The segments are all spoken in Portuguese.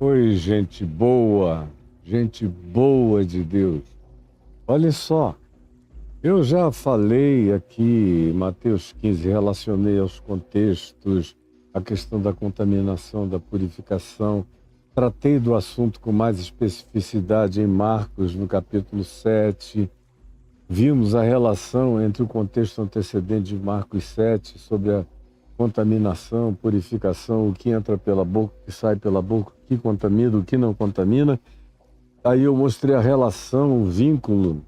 Oi, gente boa de Deus. Olha só, eu já falei aqui, Mateus 15, relacionei aos contextos, a questão da contaminação, da purificação. Tratei do assunto com mais especificidade em Marcos, no capítulo 7. Vimos a relação entre o contexto antecedente de Marcos 7 sobre a contaminação, purificação, o que entra pela boca, o que sai pela boca, o que contamina, o que não contamina. Aí eu mostrei a relação, o vínculo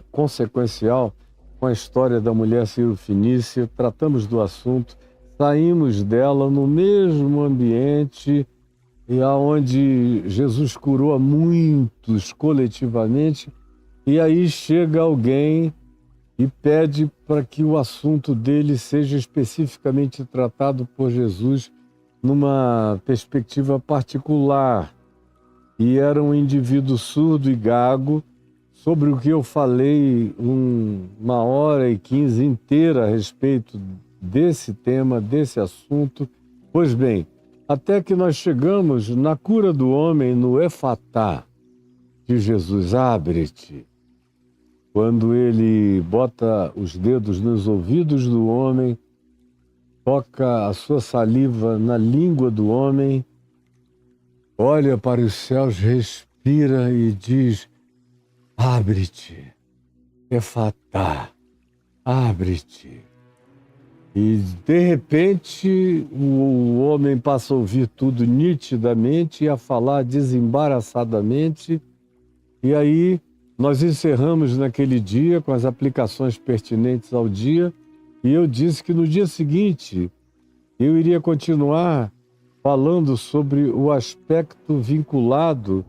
consequencial com a história da mulher Cirofenícia. Tratamos do assunto, saímos dela no mesmo ambiente e aonde Jesus curou a muitos coletivamente. E aí chega alguém e pede para que o assunto dele seja especificamente tratado por Jesus numa perspectiva particular. E era um indivíduo surdo e gago, sobre o que eu falei 1h15 inteira a respeito desse tema, desse assunto. Pois bem, até que nós chegamos na cura do homem, no Efatá, de Jesus, abre-te. Quando ele bota os dedos nos ouvidos do homem, toca a sua saliva na língua do homem, olha para os céus, respira e diz: abre-te, Efatá, abre-te. E de repente o homem passa a ouvir tudo nitidamente e a falar desembaraçadamente. E aí nós encerramos naquele dia com as aplicações pertinentes ao dia, e eu disse que no dia seguinte eu iria continuar falando sobre o aspecto vinculado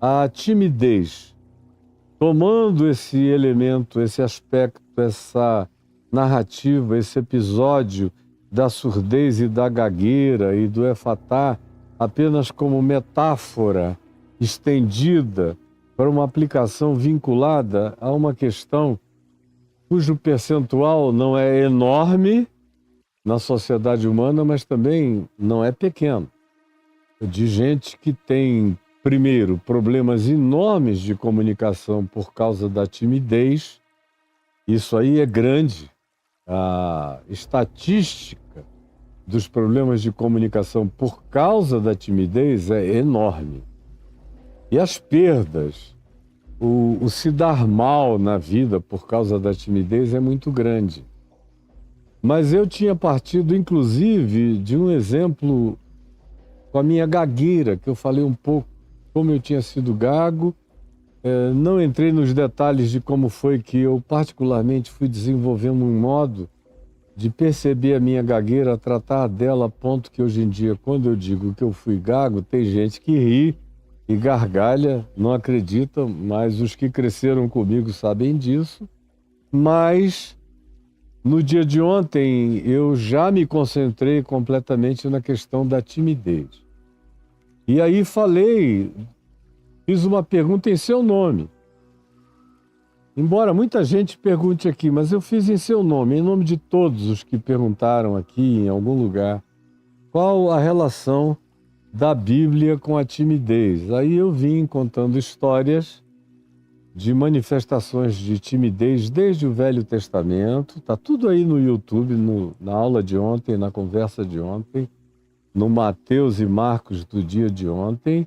à timidez, tomando esse elemento, esse aspecto, essa narrativa, esse episódio da surdez e da gagueira e do Efatá apenas como metáfora estendida para uma aplicação vinculada a uma questão cujo percentual não é enorme na sociedade humana, mas também não é pequeno. De gente que tem, primeiro, problemas enormes de comunicação por causa da timidez. Isso aí é grande. A estatística dos problemas de comunicação por causa da timidez é enorme. E as perdas, o se dar mal na vida por causa da timidez é muito grande. Mas eu tinha partido, inclusive, de um exemplo com a minha gagueira, que eu falei um pouco como eu tinha sido gago. Não entrei nos detalhes de como foi que eu particularmente fui desenvolvendo um modo de perceber a minha gagueira, tratar dela a ponto que hoje em dia, quando eu digo que eu fui gago, tem gente que ri e gargalha, não acredita, mas os que cresceram comigo sabem disso. Mas no dia de ontem eu já me concentrei completamente na questão da timidez. E aí fiz uma pergunta em seu nome. Embora muita gente pergunte aqui, mas eu fiz em seu nome, em nome de todos os que perguntaram aqui em algum lugar, qual a relação da Bíblia com a timidez. Aí eu vim contando histórias de manifestações de timidez desde o Velho Testamento. Está tudo aí no YouTube, na aula de ontem, na conversa de ontem, no Mateus e Marcos do dia de ontem.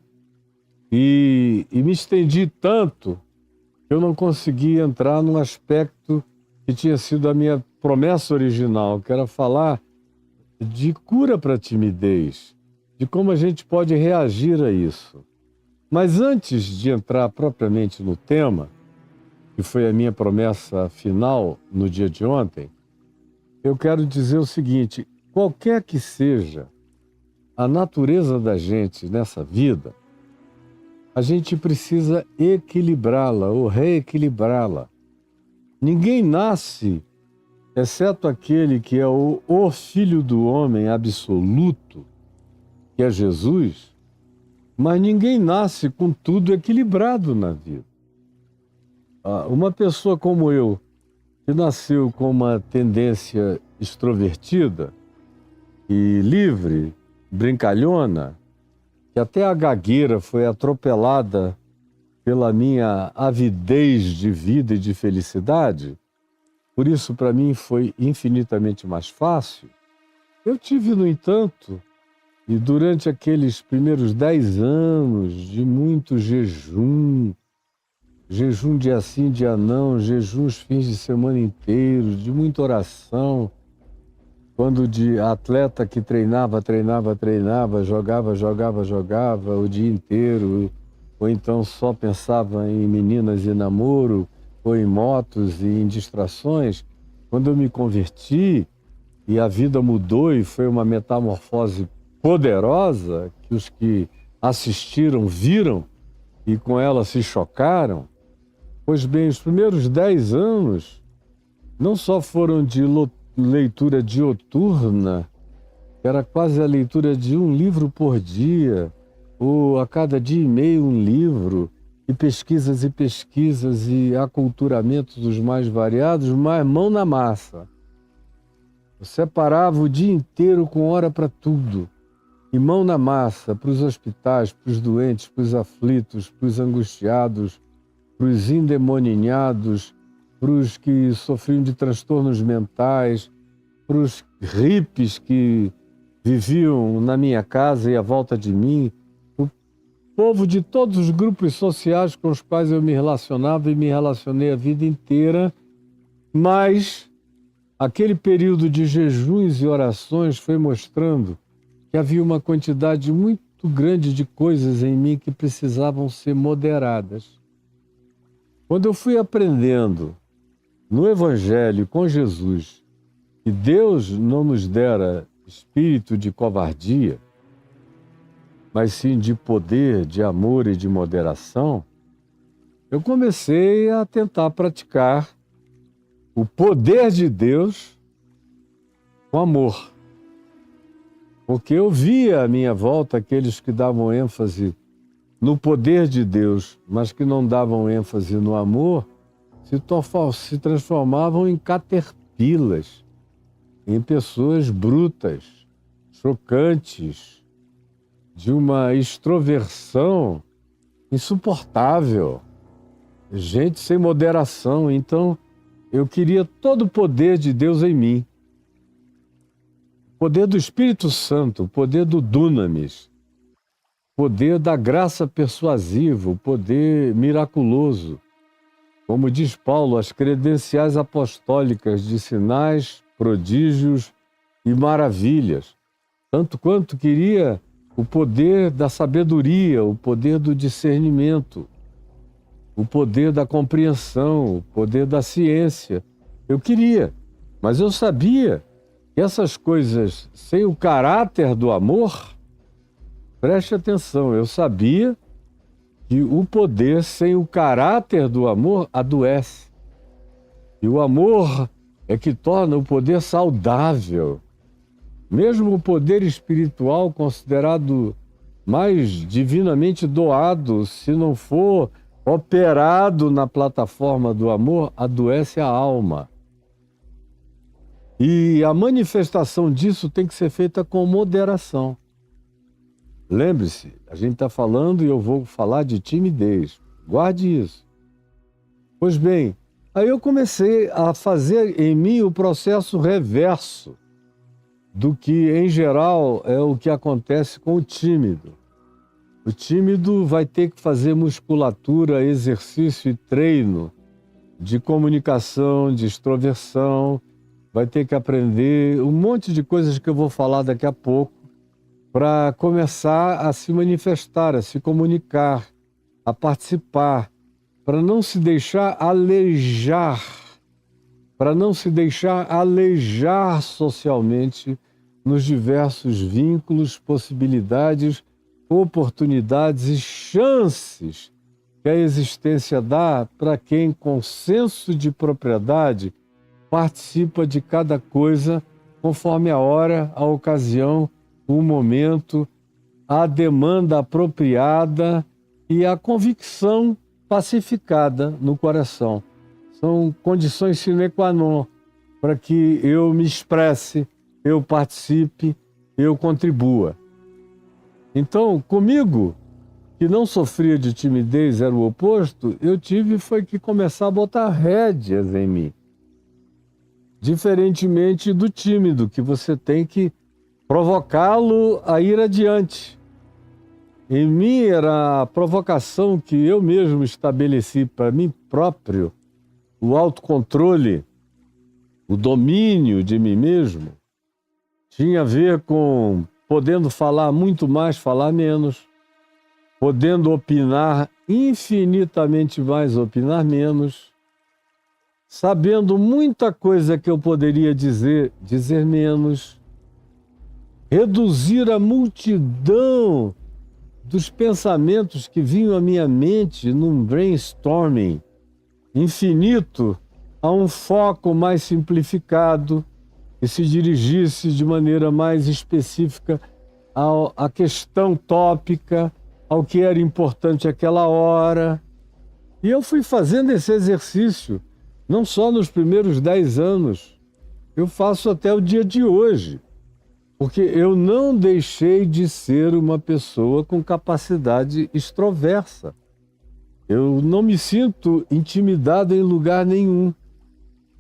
E me estendi tanto que eu não consegui entrar num aspecto que tinha sido a minha promessa original, que era falar de cura para a timidez, de como a gente pode reagir a isso. Mas antes de entrar propriamente no tema, que foi a minha promessa final no dia de ontem, eu quero dizer o seguinte: qualquer que seja a natureza da gente nessa vida, a gente precisa equilibrá-la ou reequilibrá-la. Ninguém nasce, exceto aquele que é o Filho do Homem absoluto, que é Jesus, mas ninguém nasce com tudo equilibrado na vida. Uma pessoa como eu, que nasceu com uma tendência extrovertida e livre, brincalhona, que até a gagueira foi atropelada pela minha avidez de vida e de felicidade, por isso para mim foi infinitamente mais fácil. Eu tive, no entanto, e durante aqueles primeiros 10 anos de muito jejum dia sim, dia não, jejum os fins de semana inteiros, de muita oração, quando de atleta que treinava, jogava o dia inteiro, ou então só pensava em meninas e namoro, ou em motos e em distrações, quando eu me converti e a vida mudou e foi uma metamorfose poderosa, que os que assistiram viram e com ela se chocaram. Pois bem, os primeiros 10 anos não só foram de leitura dioturna, que era quase a leitura de um livro por dia, ou a cada dia e meio um livro, e pesquisas e aculturamentos dos mais variados, mas mão na massa. Eu separava o dia inteiro com hora para tudo, e mão na massa para os hospitais, para os doentes, para os aflitos, para os angustiados, para os endemoninhados, para os que sofriam de transtornos mentais, para os hippies que viviam na minha casa e à volta de mim, o povo de todos os grupos sociais com os quais eu me relacionava e me relacionei a vida inteira, mas aquele período de jejuns e orações foi mostrando que havia uma quantidade muito grande de coisas em mim que precisavam ser moderadas. Quando eu fui aprendendo no Evangelho com Jesus que Deus não nos dera espírito de covardia, mas sim de poder, de amor e de moderação, eu comecei a tentar praticar o poder de Deus com amor. Porque eu via à minha volta aqueles que davam ênfase no poder de Deus, mas que não davam ênfase no amor, se transformavam em caterpillas, em pessoas brutas, chocantes, de uma extroversão insuportável, gente sem moderação. Então, eu queria todo o poder de Deus em mim. O poder do Espírito Santo, o poder do Dunamis, o poder da graça persuasiva, o poder miraculoso. Como diz Paulo, as credenciais apostólicas de sinais, prodígios e maravilhas. Tanto quanto queria o poder da sabedoria, o poder do discernimento, o poder da compreensão, o poder da ciência. Eu queria, mas eu sabia que essas coisas sem o caráter do amor, preste atenção, eu sabia que o poder sem o caráter do amor adoece. E o amor é que torna o poder saudável. Mesmo o poder espiritual considerado mais divinamente doado, se não for operado na plataforma do amor, adoece a alma. E a manifestação disso tem que ser feita com moderação. Lembre-se, a gente está falando e eu vou falar de timidez. Guarde isso. Pois bem, aí eu comecei a fazer em mim o processo reverso do que, em geral, é o que acontece com o tímido. O tímido vai ter que fazer musculatura, exercício e treino de comunicação, de extroversão, vai ter que aprender um monte de coisas que eu vou falar daqui a pouco para começar a se manifestar, a se comunicar, a participar, para não se deixar alejar, socialmente nos diversos vínculos, possibilidades, oportunidades e chances que a existência dá para quem, com senso de propriedade, participa de cada coisa conforme a hora, a ocasião, o momento, a demanda apropriada e a convicção pacificada no coração. São condições sine qua non para que eu me expresse, eu participe, eu contribua. Então, comigo, que não sofria de timidez, era o oposto, eu tive foi que começar a botar rédeas em mim. Diferentemente do tímido, que você tem que provocá-lo a ir adiante. Em mim era a provocação que eu mesmo estabeleci para mim próprio, o autocontrole, o domínio de mim mesmo, tinha a ver com podendo falar muito mais, falar menos, podendo opinar infinitamente mais, opinar menos, sabendo muita coisa que eu poderia dizer, dizer menos, reduzir a multidão dos pensamentos que vinham à minha mente num brainstorming infinito a um foco mais simplificado que se dirigisse de maneira mais específica à questão tópica, ao que era importante àquela hora. E eu fui fazendo esse exercício, não só nos primeiros 10 anos, eu faço até o dia de hoje, porque eu não deixei de ser uma pessoa com capacidade extroversa. Eu não me sinto intimidado em lugar nenhum.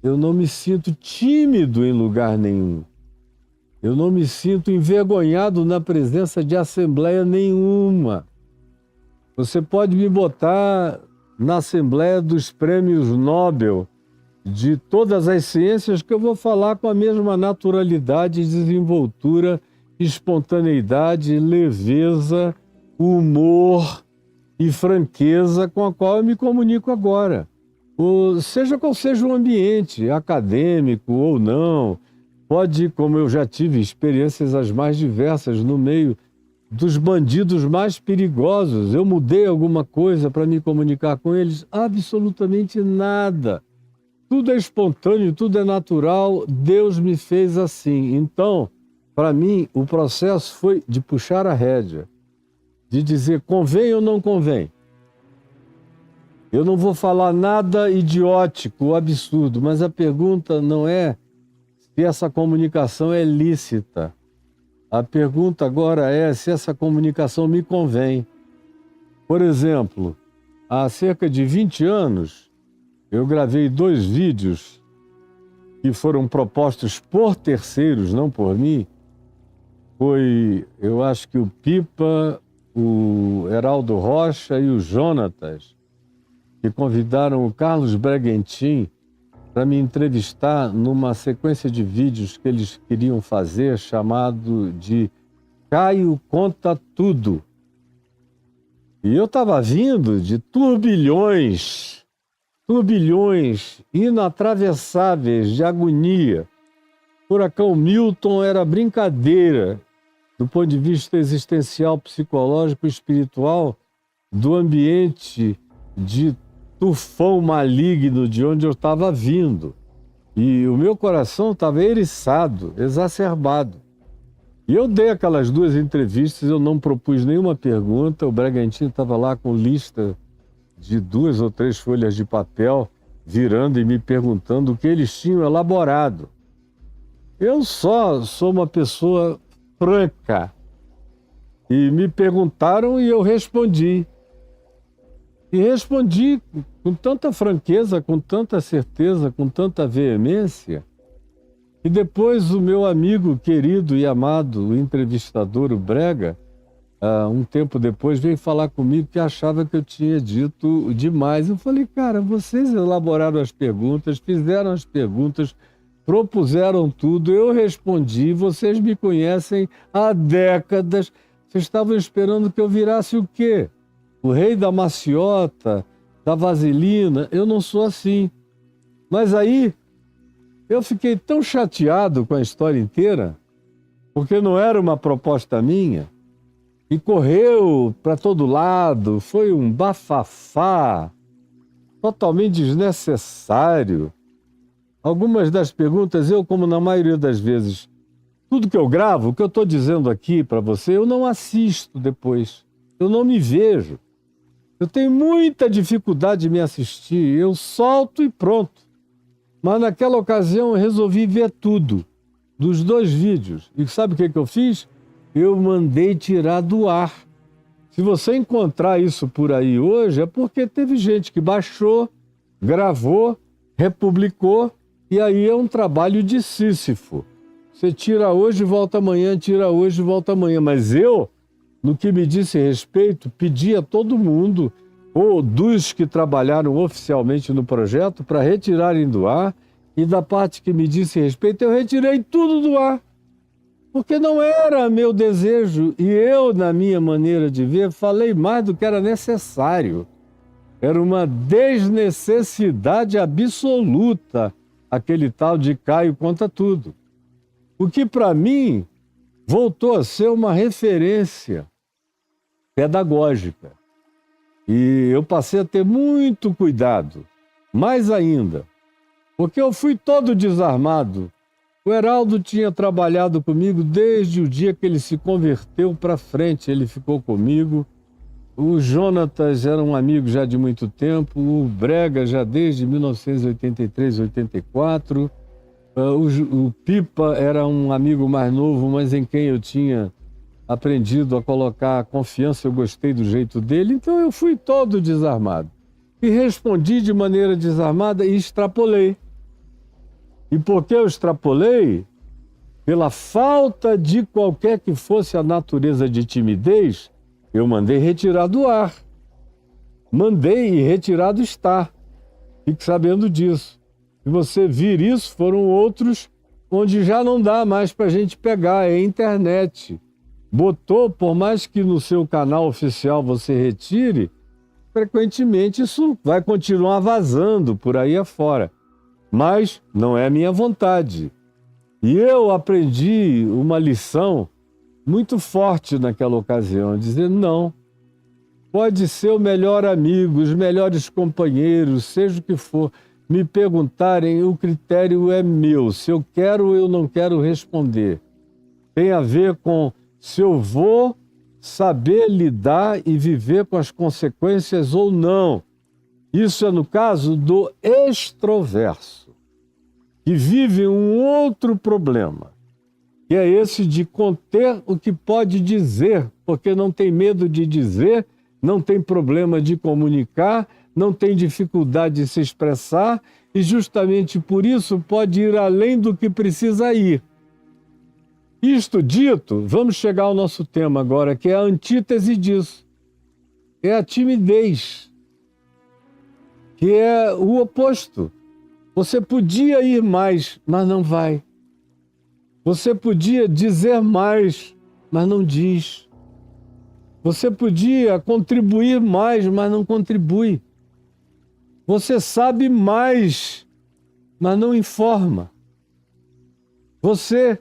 Eu não me sinto tímido em lugar nenhum. Eu não me sinto envergonhado na presença de assembleia nenhuma. Você pode me botar na assembleia dos prêmios Nobel de todas as ciências que eu vou falar com a mesma naturalidade, desenvoltura, espontaneidade, leveza, humor e franqueza com a qual eu me comunico agora. Seja qual seja o ambiente, acadêmico ou não, pode, como eu já tive experiências as mais diversas no meio dos bandidos mais perigosos, eu mudei alguma coisa para me comunicar com eles? Absolutamente nada. Tudo é espontâneo, tudo é natural, Deus me fez assim. Então, para mim, o processo foi de puxar a rédea, de dizer convém ou não convém. Eu não vou falar nada idiótico ou absurdo, mas a pergunta não é se essa comunicação é lícita. A pergunta agora é se essa comunicação me convém. Por exemplo, há cerca de 20 anos, eu gravei 2 vídeos que foram propostos por terceiros, não por mim. Foi, eu acho que o Pipa, o Heraldo Rocha e o Jonatas, que convidaram o Carlos Breguentin para me entrevistar numa sequência de vídeos que eles queriam fazer, chamado de Caio Conta Tudo. E eu estava vindo de turbilhões inatravessáveis de agonia. Furacão Milton era brincadeira do ponto de vista existencial, psicológico e espiritual do ambiente de tufão maligno de onde eu estava vindo. E o meu coração estava eriçado, exacerbado. E eu dei aquelas 2 entrevistas, eu não propus nenhuma pergunta, o Bragantino estava lá com lista de 2 ou 3 folhas de papel, virando e me perguntando o que eles tinham elaborado. Eu só sou uma pessoa franca. E me perguntaram e eu respondi. E respondi com tanta franqueza, com tanta certeza, com tanta veemência. E depois o meu amigo querido e amado, o entrevistador, o Brega, um tempo depois veio falar comigo que achava que eu tinha dito demais. Eu falei, cara, vocês elaboraram as perguntas, fizeram as perguntas, propuseram tudo, eu respondi, vocês me conhecem há décadas, vocês estavam esperando que eu virasse o quê? O rei da maciota, da vaselina? Eu não sou assim. Mas aí eu fiquei tão chateado com a história inteira, porque não era uma proposta minha, e correu para todo lado, foi um bafafá, totalmente desnecessário. Algumas das perguntas, eu, como na maioria das vezes, tudo que eu gravo, o que eu estou dizendo aqui para você, eu não assisto depois, eu não me vejo. Eu tenho muita dificuldade de me assistir, eu solto e pronto. Mas naquela ocasião eu resolvi ver tudo, dos 2 vídeos. E sabe o que eu fiz? Eu mandei tirar do ar. Se você encontrar isso por aí hoje, é porque teve gente que baixou, gravou, republicou, e aí é um trabalho de Sísifo. Você tira hoje, volta amanhã, tira hoje, volta amanhã. Mas eu, no que me disse respeito, pedi a todo mundo, ou dos que trabalharam oficialmente no projeto, para retirarem do ar, e da parte que me disse respeito, eu retirei tudo do ar. Porque não era meu desejo, e eu, na minha maneira de ver, falei mais do que era necessário. Era uma desnecessidade absoluta, aquele tal de Caio conta tudo. O que, para mim, voltou a ser uma referência pedagógica. E eu passei a ter muito cuidado, mais ainda, porque eu fui todo desarmado. O Heraldo tinha trabalhado comigo desde o dia que ele se converteu para frente, ele ficou comigo. O Jonatas era um amigo já de muito tempo, o Brega já desde 1983, 84. O Pipa era um amigo mais novo, mas em quem eu tinha aprendido a colocar confiança, eu gostei do jeito dele, então eu fui todo desarmado. E respondi de maneira desarmada e extrapolei. E porque eu extrapolei, pela falta de qualquer que fosse a natureza de timidez, eu mandei retirar do ar. Mandei e retirado está. Fique sabendo disso. Se você vir isso, foram outros onde já não dá mais para a gente pegar, é internet. Botou, por mais que no seu canal oficial você retire, frequentemente isso vai continuar vazando por aí afora. Mas não é minha vontade. E eu aprendi uma lição muito forte naquela ocasião, dizer não. Pode ser o melhor amigo, os melhores companheiros, seja o que for, me perguntarem, o critério é meu. Se eu quero ou eu não quero responder. Tem a ver com se eu vou saber lidar e viver com as consequências ou não. Isso é no caso do extroverso, que vive um outro problema, que é esse de conter o que pode dizer, porque não tem medo de dizer, não tem problema de comunicar, não tem dificuldade de se expressar e justamente por isso pode ir além do que precisa ir. Isto dito, vamos chegar ao nosso tema agora, que é a antítese disso. É a timidez, que é o oposto. Você podia ir mais, mas não vai. Você podia dizer mais, mas não diz. Você podia contribuir mais, mas não contribui. Você sabe mais, mas não informa. Você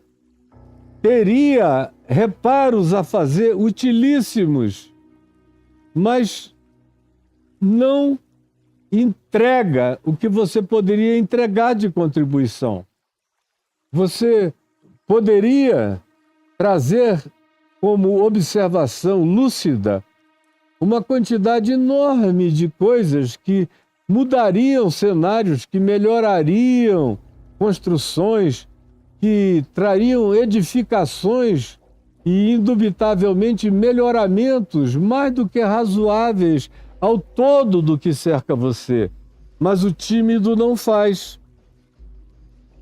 teria reparos a fazer utilíssimos, mas não entrega o que você poderia entregar de contribuição. Você poderia trazer como observação lúcida uma quantidade enorme de coisas que mudariam cenários, que melhorariam construções, que trariam edificações e, indubitavelmente, melhoramentos mais do que razoáveis ao todo do que cerca você. Mas o tímido não faz.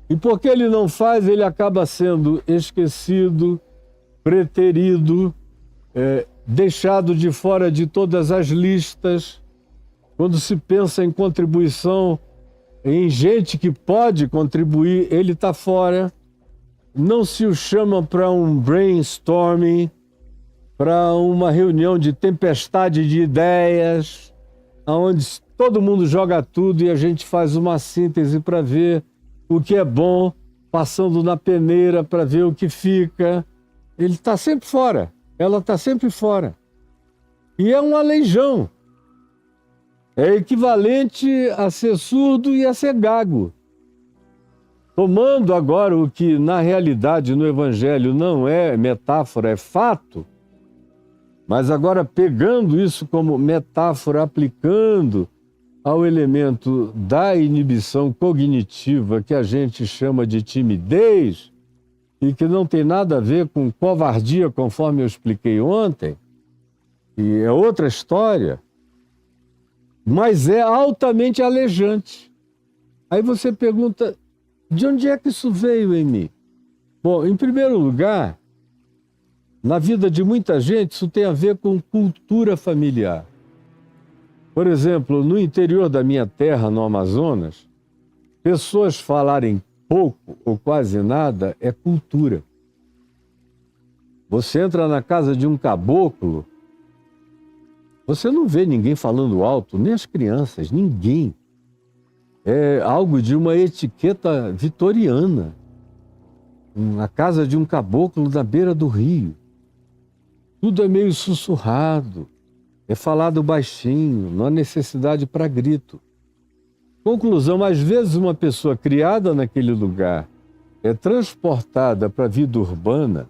E porque ele não faz, ele acaba sendo esquecido, preterido, deixado de fora de todas as listas. Quando se pensa em contribuição, em gente que pode contribuir, ele está fora. Não se o chama para um brainstorming, para uma reunião de tempestade de ideias, onde todo mundo joga tudo e a gente faz uma síntese para ver o que é bom, passando na peneira para ver o que fica. Ele está sempre fora, ela está sempre fora. E é um aleijão. É equivalente a ser surdo e a ser gago. Tomando agora o que na realidade no Evangelho não é metáfora, é fato, mas agora pegando isso como metáfora, aplicando ao elemento da inibição cognitiva que a gente chama de timidez e que não tem nada a ver com covardia, conforme eu expliquei ontem, e é outra história, mas é altamente aleijante. Aí você pergunta, de onde é que isso veio em mim? Bom, em primeiro lugar, na vida de muita gente, isso tem a ver com cultura familiar. Por exemplo, no interior da minha terra, no Amazonas, pessoas falarem pouco ou quase nada é cultura. Você entra na casa de um caboclo, você não vê ninguém falando alto, nem as crianças, ninguém. É algo de uma etiqueta vitoriana. Na casa de um caboclo na beira do rio. Tudo é meio sussurrado, é falado baixinho, não há necessidade para grito. Conclusão, às vezes uma pessoa criada naquele lugar é transportada para a vida urbana,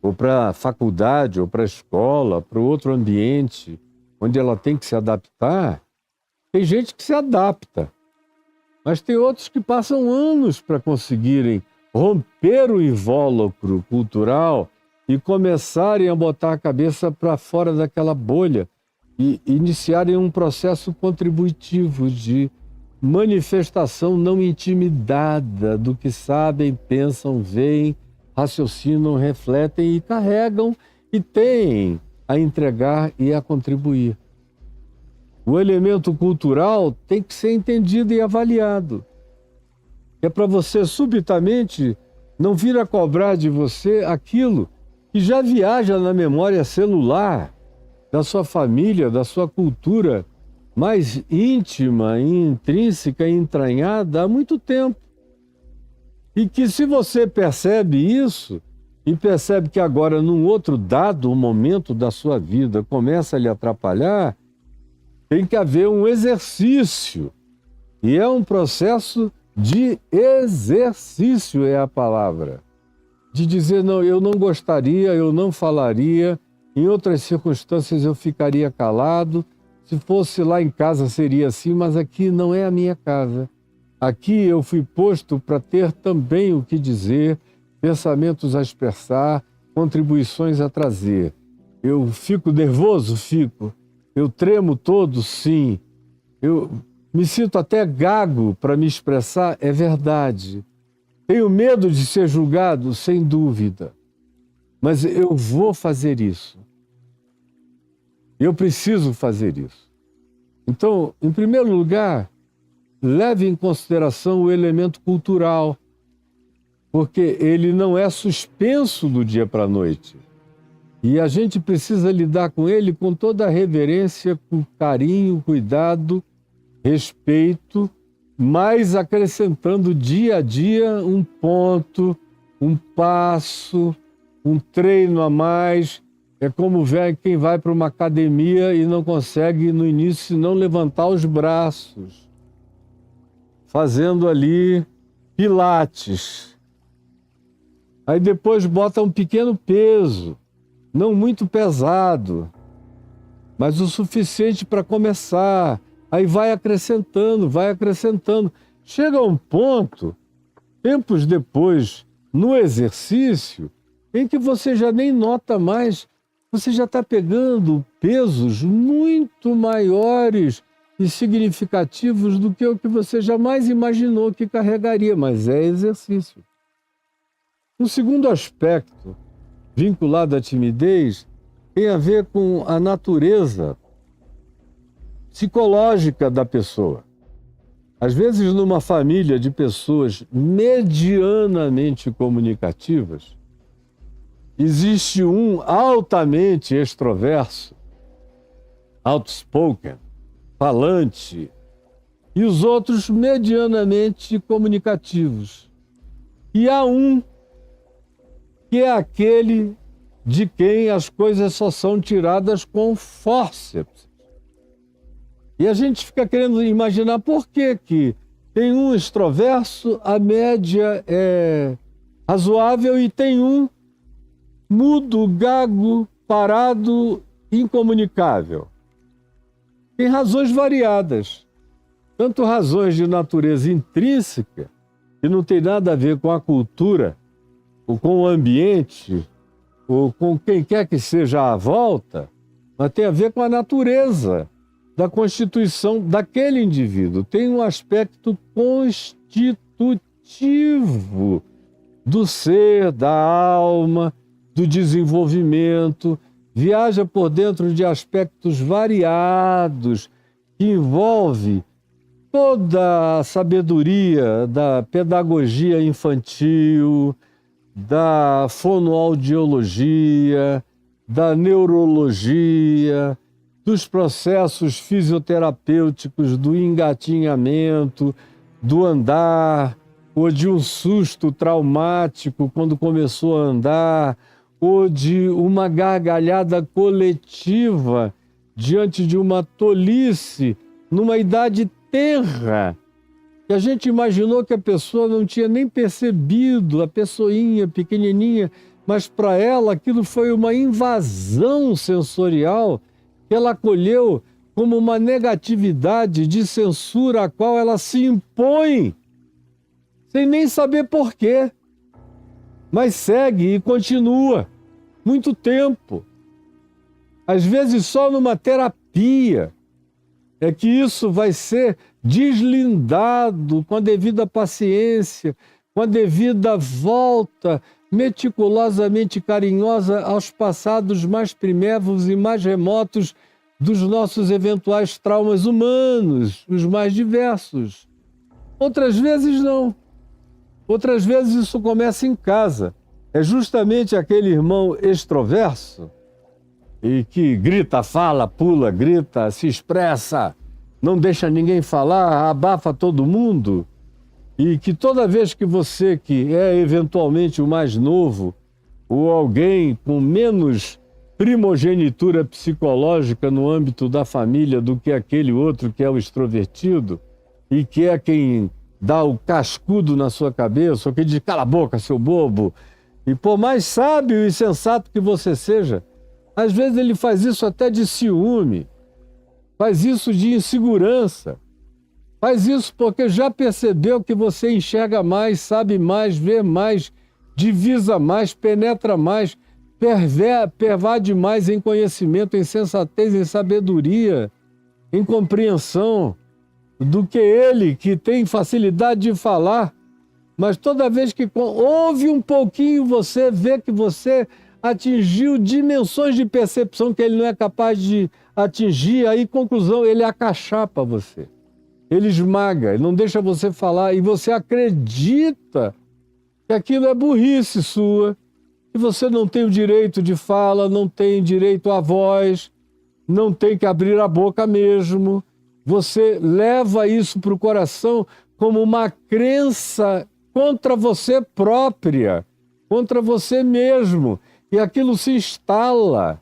ou para a faculdade, ou para a escola, para outro ambiente, onde ela tem que se adaptar. Tem gente que se adapta, mas tem outros que passam anos para conseguirem romper o invólucro cultural e começarem a botar a cabeça para fora daquela bolha e iniciarem um processo contributivo de manifestação não intimidada do que sabem, pensam, veem, raciocinam, refletem e carregam e têm a entregar e a contribuir. O elemento cultural tem que ser entendido e avaliado. É para você subitamente não vir a cobrar de você aquilo que já viaja na memória celular da sua família, da sua cultura mais íntima, intrínseca e entranhada há muito tempo. E que se você percebe isso, e percebe que agora, num outro dado momento da sua vida, começa a lhe atrapalhar, tem que haver um exercício. E é um processo de exercício, é a palavra. De dizer, não, eu não gostaria, eu não falaria, em outras circunstâncias eu ficaria calado, se fosse lá em casa seria assim, mas aqui não é a minha casa. Aqui eu fui posto para ter também o que dizer, pensamentos a expressar, contribuições a trazer. Eu fico nervoso? Fico. Eu tremo todo? Sim. Eu me sinto até gago para me expressar? É verdade. Tenho medo de ser julgado? Sem dúvida. Mas eu vou fazer isso. Eu preciso fazer isso. Então, em primeiro lugar, leve em consideração o elemento cultural, porque ele não é suspenso do dia para a noite. E a gente precisa lidar com ele com toda a reverência, com carinho, cuidado, respeito, mas acrescentando dia a dia um ponto, um passo, um treino a mais. É como quem vai para uma academia e não consegue, no início, não levantar os braços, fazendo ali pilates. Aí depois bota um pequeno peso, não muito pesado, mas o suficiente para começar. Aí vai acrescentando, vai acrescentando. Chega a um ponto, tempos depois, no exercício, em que você já nem nota mais, você já está pegando pesos muito maiores e significativos do que o que você jamais imaginou que carregaria, mas é exercício. Um segundo aspecto vinculado à timidez tem a ver com a natureza psicológica da pessoa. Às vezes, numa família de pessoas medianamente comunicativas, existe um altamente extroverso, outspoken, falante, e os outros medianamente comunicativos. E há um que é aquele de quem as coisas só são tiradas com fórceps. E a gente fica querendo imaginar por que tem um extroverso, a média é razoável, e tem um mudo, gago, parado, incomunicável. Tem razões variadas, tanto razões de natureza intrínseca, que não tem nada a ver com a cultura, ou com o ambiente, ou com quem quer que seja à volta, mas tem a ver com a natureza da constituição daquele indivíduo. Tem um aspecto constitutivo do ser, da alma, do desenvolvimento, viaja por dentro de aspectos variados que envolve toda a sabedoria da pedagogia infantil, da fonoaudiologia, da neurologia, dos processos fisioterapêuticos, do engatinhamento, do andar, ou de um susto traumático quando começou a andar, ou de uma gargalhada coletiva diante de uma tolice numa idade tenra, que a gente imaginou que a pessoa não tinha nem percebido, a pessoinha pequenininha, mas para ela aquilo foi uma invasão sensorial que ela acolheu como uma negatividade de censura a qual ela se impõe, sem nem saber por quê. Mas segue e continua muito tempo. Às vezes só numa terapia é que isso vai ser deslindado com a devida paciência, com a devida volta meticulosamente carinhosa aos passados mais primevos e mais remotos dos nossos eventuais traumas humanos, os mais diversos. Outras vezes não. Outras vezes isso começa em casa. É justamente aquele irmão extroverso e que grita, fala, pula, grita, se expressa, não deixa ninguém falar, abafa todo mundo, e que toda vez que você, que é eventualmente o mais novo, ou alguém com menos primogenitura psicológica no âmbito da família do que aquele outro que é o extrovertido, e que é quem dá o cascudo na sua cabeça, ou que diz, cala a boca, seu bobo, e por mais sábio e sensato que você seja, às vezes ele faz isso até de ciúme, faz isso de insegurança, faz isso porque já percebeu que você enxerga mais, sabe mais, vê mais, divisa mais, penetra mais, pervade mais em conhecimento, em sensatez, em sabedoria, em compreensão, do que ele, que tem facilidade de falar, mas toda vez que ouve um pouquinho, você vê que você atingiu dimensões de percepção que ele não é capaz de atingir, aí, conclusão, ele acachapa você. Ele esmaga, ele não deixa você falar, e você acredita que aquilo é burrice sua, que você não tem o direito de fala, não tem direito à voz, não tem que abrir a boca mesmo. Você leva isso para o coração como uma crença contra você própria, contra você mesmo. E aquilo se instala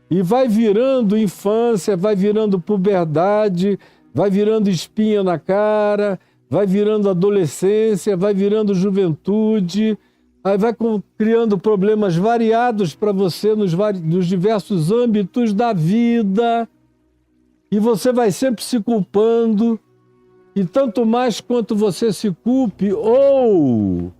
e vai virando infância, vai virando puberdade, vai virando espinha na cara, vai virando adolescência, vai virando juventude, Aí vai criando problemas variados para você nos diversos âmbitos da vida. E você vai sempre se culpando. E tanto mais quanto você se culpe, ou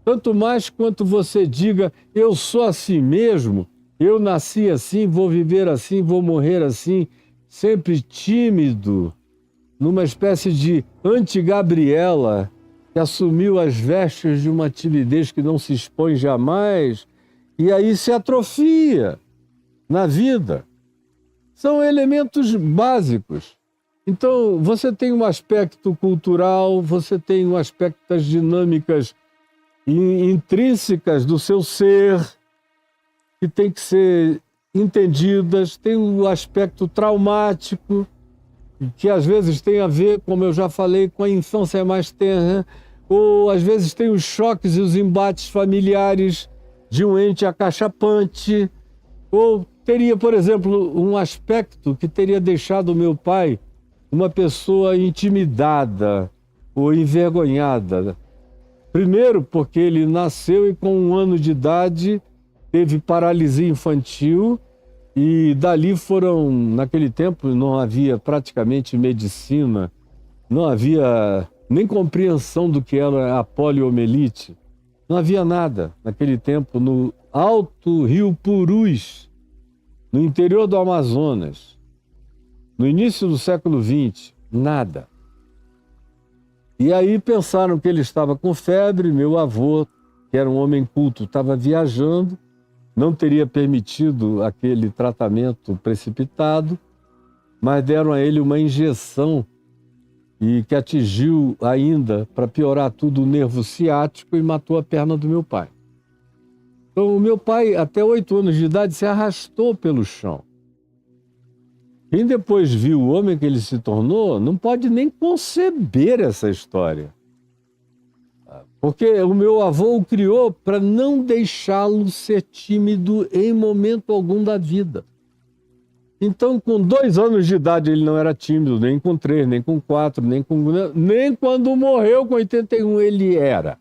tanto mais quanto você diga, eu sou assim mesmo, eu nasci assim, vou viver assim, vou morrer assim, sempre tímido, numa espécie de anti-Gabriela, que assumiu as vestes de uma timidez que não se expõe jamais, e aí se atrofia na vida. São elementos básicos. Então, você tem um aspecto cultural, você tem um aspecto das dinâmicas intrínsecas do seu ser, que tem que ser entendidas, tem um aspecto traumático, que às vezes tem a ver, como eu já falei, com a infância mais tenra, ou às vezes tem os choques e os embates familiares de um ente acachapante, ou teria, por exemplo, um aspecto que teria deixado o meu pai uma pessoa intimidada ou envergonhada. Primeiro, porque ele nasceu e com 1 ano de idade teve paralisia infantil e dali foram, naquele tempo não havia praticamente medicina, não havia nem compreensão do que era a poliomielite, não havia nada naquele tempo no Alto Rio Purus, no interior do Amazonas, no início do século XX, nada. E aí pensaram que ele estava com febre, meu avô, que era um homem culto, estava viajando, não teria permitido aquele tratamento precipitado, mas deram a ele uma injeção e que atingiu ainda, para piorar tudo, o nervo ciático e matou a perna do meu pai. Então, o meu pai, até 8 anos de idade, se arrastou pelo chão. Quem depois viu o homem que ele se tornou, não pode nem conceber essa história. Porque o meu avô o criou para não deixá-lo ser tímido em momento algum da vida. Então, com 2 anos de idade, ele não era tímido, nem com 3, nem com 4, nem quando morreu com 81 ele era.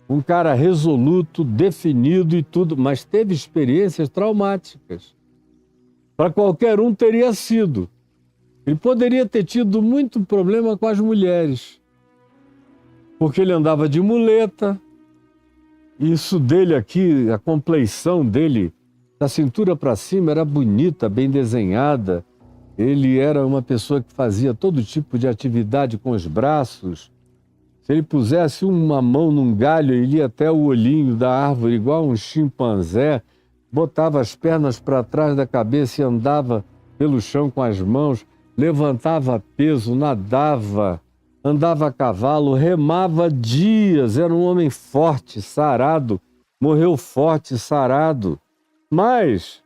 Um cara resoluto, definido e tudo, mas teve experiências traumáticas. Para qualquer um teria sido. Ele poderia ter tido muito problema com as mulheres, porque ele andava de muleta. Isso dele aqui, a compleição dele, da cintura para cima, era bonita, bem desenhada. Ele era uma pessoa que fazia todo tipo de atividade com os braços. Se ele pusesse uma mão num galho, ele ia até o olhinho da árvore, igual um chimpanzé, botava as pernas para trás da cabeça e andava pelo chão com as mãos, levantava peso, nadava, andava a cavalo, remava dias, era um homem forte, sarado, morreu forte, sarado. Mas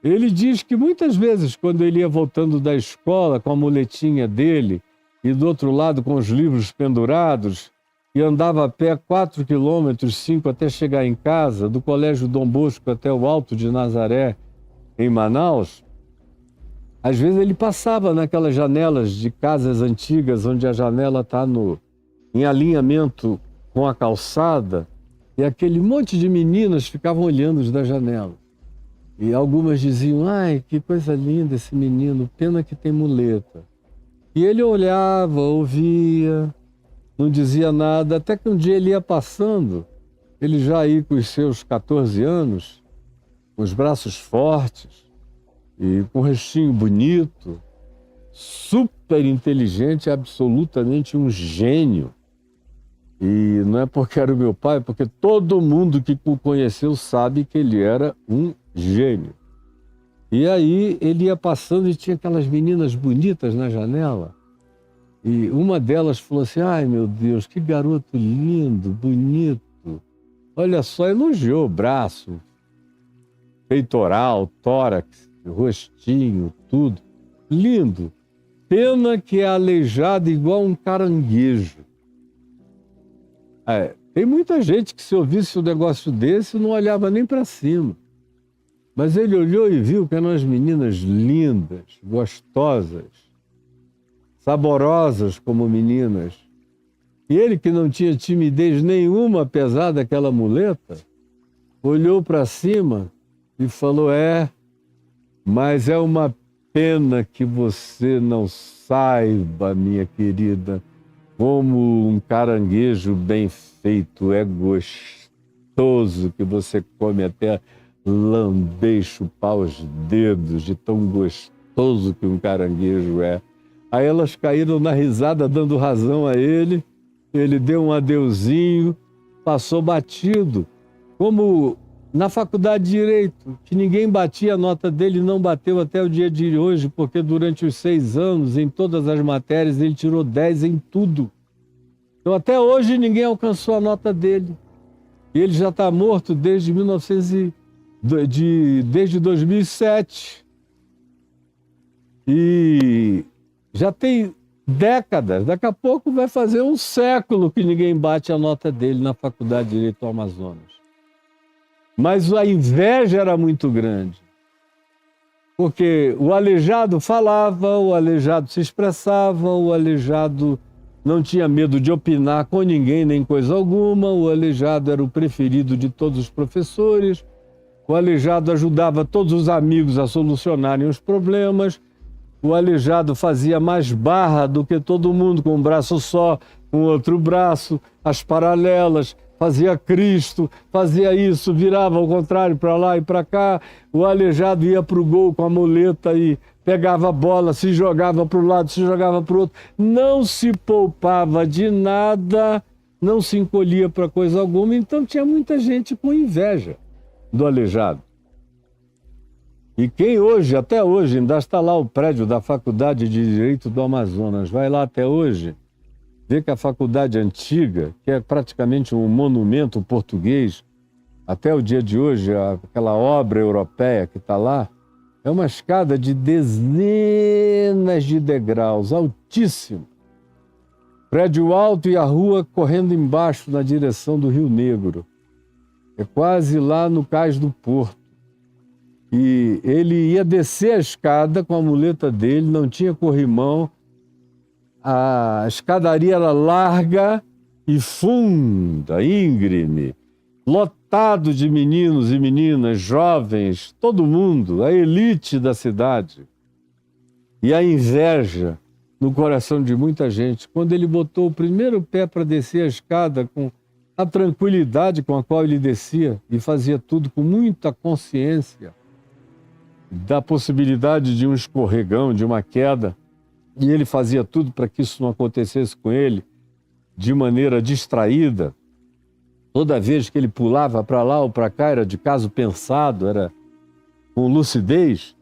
ele diz que muitas vezes, quando ele ia voltando da escola com a muletinha dele, e do outro lado com os livros pendurados, e andava a pé 4 quilômetros, 5 até chegar em casa, do Colégio Dom Bosco até o Alto de Nazaré, em Manaus, às vezes ele passava naquelas janelas de casas antigas, onde a janela está em alinhamento com a calçada, e aquele monte de meninas ficavam olhando da janela. E algumas diziam, ai, que coisa linda esse menino, pena que tem muleta. E ele olhava, ouvia, não dizia nada, até que um dia ele ia passando, ele já aí com os seus 14 anos, com os braços fortes e com um rostinho bonito, super inteligente, absolutamente um gênio. E não é porque era o meu pai, porque todo mundo que o conheceu sabe que ele era um gênio. E aí ele ia passando e tinha aquelas meninas bonitas na janela. E uma delas falou assim, ai meu Deus, que garoto lindo, bonito. Olha só, elogiou o braço, peitoral, tórax, rostinho, tudo. Lindo. Pena que é aleijado igual um caranguejo. Tem muita gente que se ouvisse um negócio desse não olhava nem para cima. Mas ele olhou e viu que eram as meninas lindas, gostosas, saborosas como meninas. E ele, que não tinha timidez nenhuma, apesar daquela muleta, olhou para cima e falou: mas é uma pena que você não saiba, minha querida, como um caranguejo bem feito é gostoso, que você come até lamber, chupar os dedos, de tão gostoso que um caranguejo é. Aí elas caíram na risada, dando razão a ele. Ele deu um adeuzinho, passou batido, como na faculdade de Direito, que ninguém batia a nota dele, não bateu até o dia de hoje, porque durante os 6 anos, em todas as matérias, ele tirou 10 em tudo. Então até hoje ninguém alcançou a nota dele. E ele já está morto desde 2007. E já tem décadas, daqui a pouco vai fazer um século que ninguém bate a nota dele na Faculdade de Direito do Amazonas. Mas a inveja era muito grande, porque o aleijado falava, o aleijado se expressava, o aleijado não tinha medo de opinar com ninguém, nem coisa alguma, o aleijado era o preferido de todos os professores, o aleijado ajudava todos os amigos a solucionarem os problemas, o aleijado fazia mais barra do que todo mundo, com um braço só, com outro braço, as paralelas, fazia Cristo, fazia isso, virava ao contrário para lá e para cá. O aleijado ia para o gol com a muleta e pegava a bola, se jogava para o lado, se jogava para o outro. Não se poupava de nada, não se encolhia para coisa alguma. Então tinha muita gente com inveja do aleijado. E quem hoje, até hoje, ainda está lá o prédio da Faculdade de Direito do Amazonas, vai lá até hoje, vê que a faculdade antiga, que é praticamente um monumento português, até o dia de hoje, aquela obra europeia que está lá, é uma escada de dezenas de degraus, altíssimo. Prédio alto e a rua correndo embaixo na direção do Rio Negro. É quase lá no cais do Porto. E ele ia descer a escada com a muleta dele, não tinha corrimão. A escadaria era larga e funda, íngreme, lotado de meninos e meninas, jovens, todo mundo, a elite da cidade. E a inveja no coração de muita gente. Quando ele botou o primeiro pé para descer a escada, com a tranquilidade com a qual ele descia e fazia tudo com muita consciência da possibilidade de um escorregão, de uma queda, e ele fazia tudo para que isso não acontecesse com ele de maneira distraída. Toda vez que ele pulava para lá ou para cá, era de caso pensado, era com lucidez.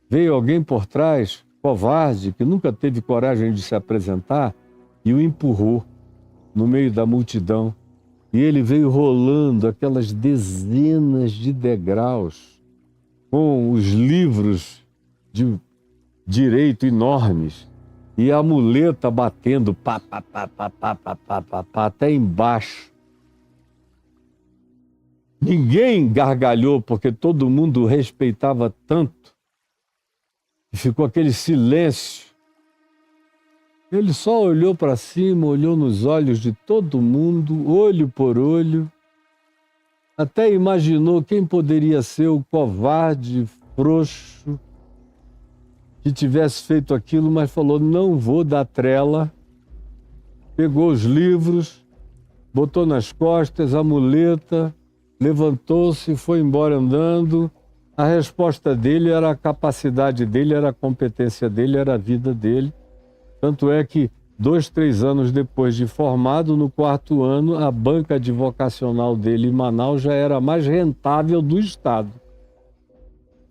Veio alguém por trás, covarde, que nunca teve coragem de se apresentar, e o empurrou no meio da multidão. E ele veio rolando aquelas dezenas de degraus, com os livros de direito enormes, e a muleta batendo pá, pá, pá, pá, pá, pá, pá, pá, pá, até embaixo. Ninguém gargalhou, porque todo mundo o respeitava tanto. E ficou aquele silêncio. Ele só olhou para cima, olhou nos olhos de todo mundo, olho por olho, até imaginou quem poderia ser o covarde, frouxo, que tivesse feito aquilo, mas falou: não vou dar trela. Pegou os livros, botou nas costas a muleta, levantou-se e foi embora andando. A resposta dele era a capacidade dele, era a competência dele, era a vida dele. Tanto é que 2, 3 anos depois de formado, no 4º ano, a banca advocacional dele em Manaus já era a mais rentável do estado.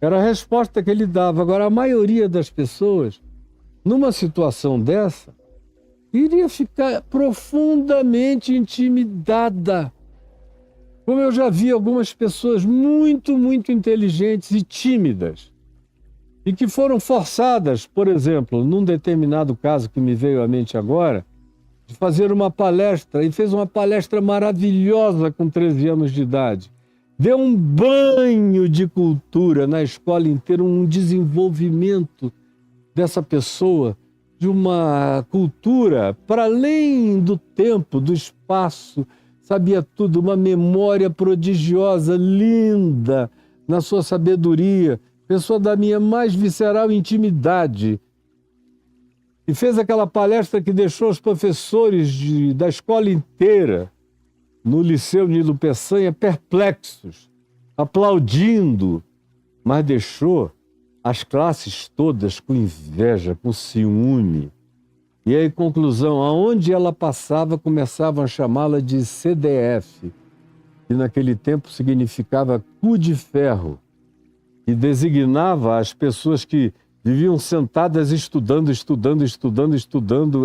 Era a resposta que ele dava. Agora, a maioria das pessoas, numa situação dessa, iria ficar profundamente intimidada. Como eu já vi algumas pessoas muito, muito inteligentes e tímidas, e que foram forçadas, por exemplo, num determinado caso que me veio à mente agora, de fazer uma palestra, e fez uma palestra maravilhosa com 13 anos de idade. Deu um banho de cultura na escola inteira, um desenvolvimento dessa pessoa de uma cultura para além do tempo, do espaço, sabia tudo, uma memória prodigiosa, linda na sua sabedoria, pessoa da minha mais visceral intimidade. E fez aquela palestra que deixou os professores da escola inteira, no Liceu Nilo Peçanha, perplexos, aplaudindo, mas deixou as classes todas com inveja, com ciúme. E aí, conclusão, aonde ela passava, começavam a chamá-la de CDF, que naquele tempo significava cu de ferro, e designava as pessoas que viviam sentadas estudando,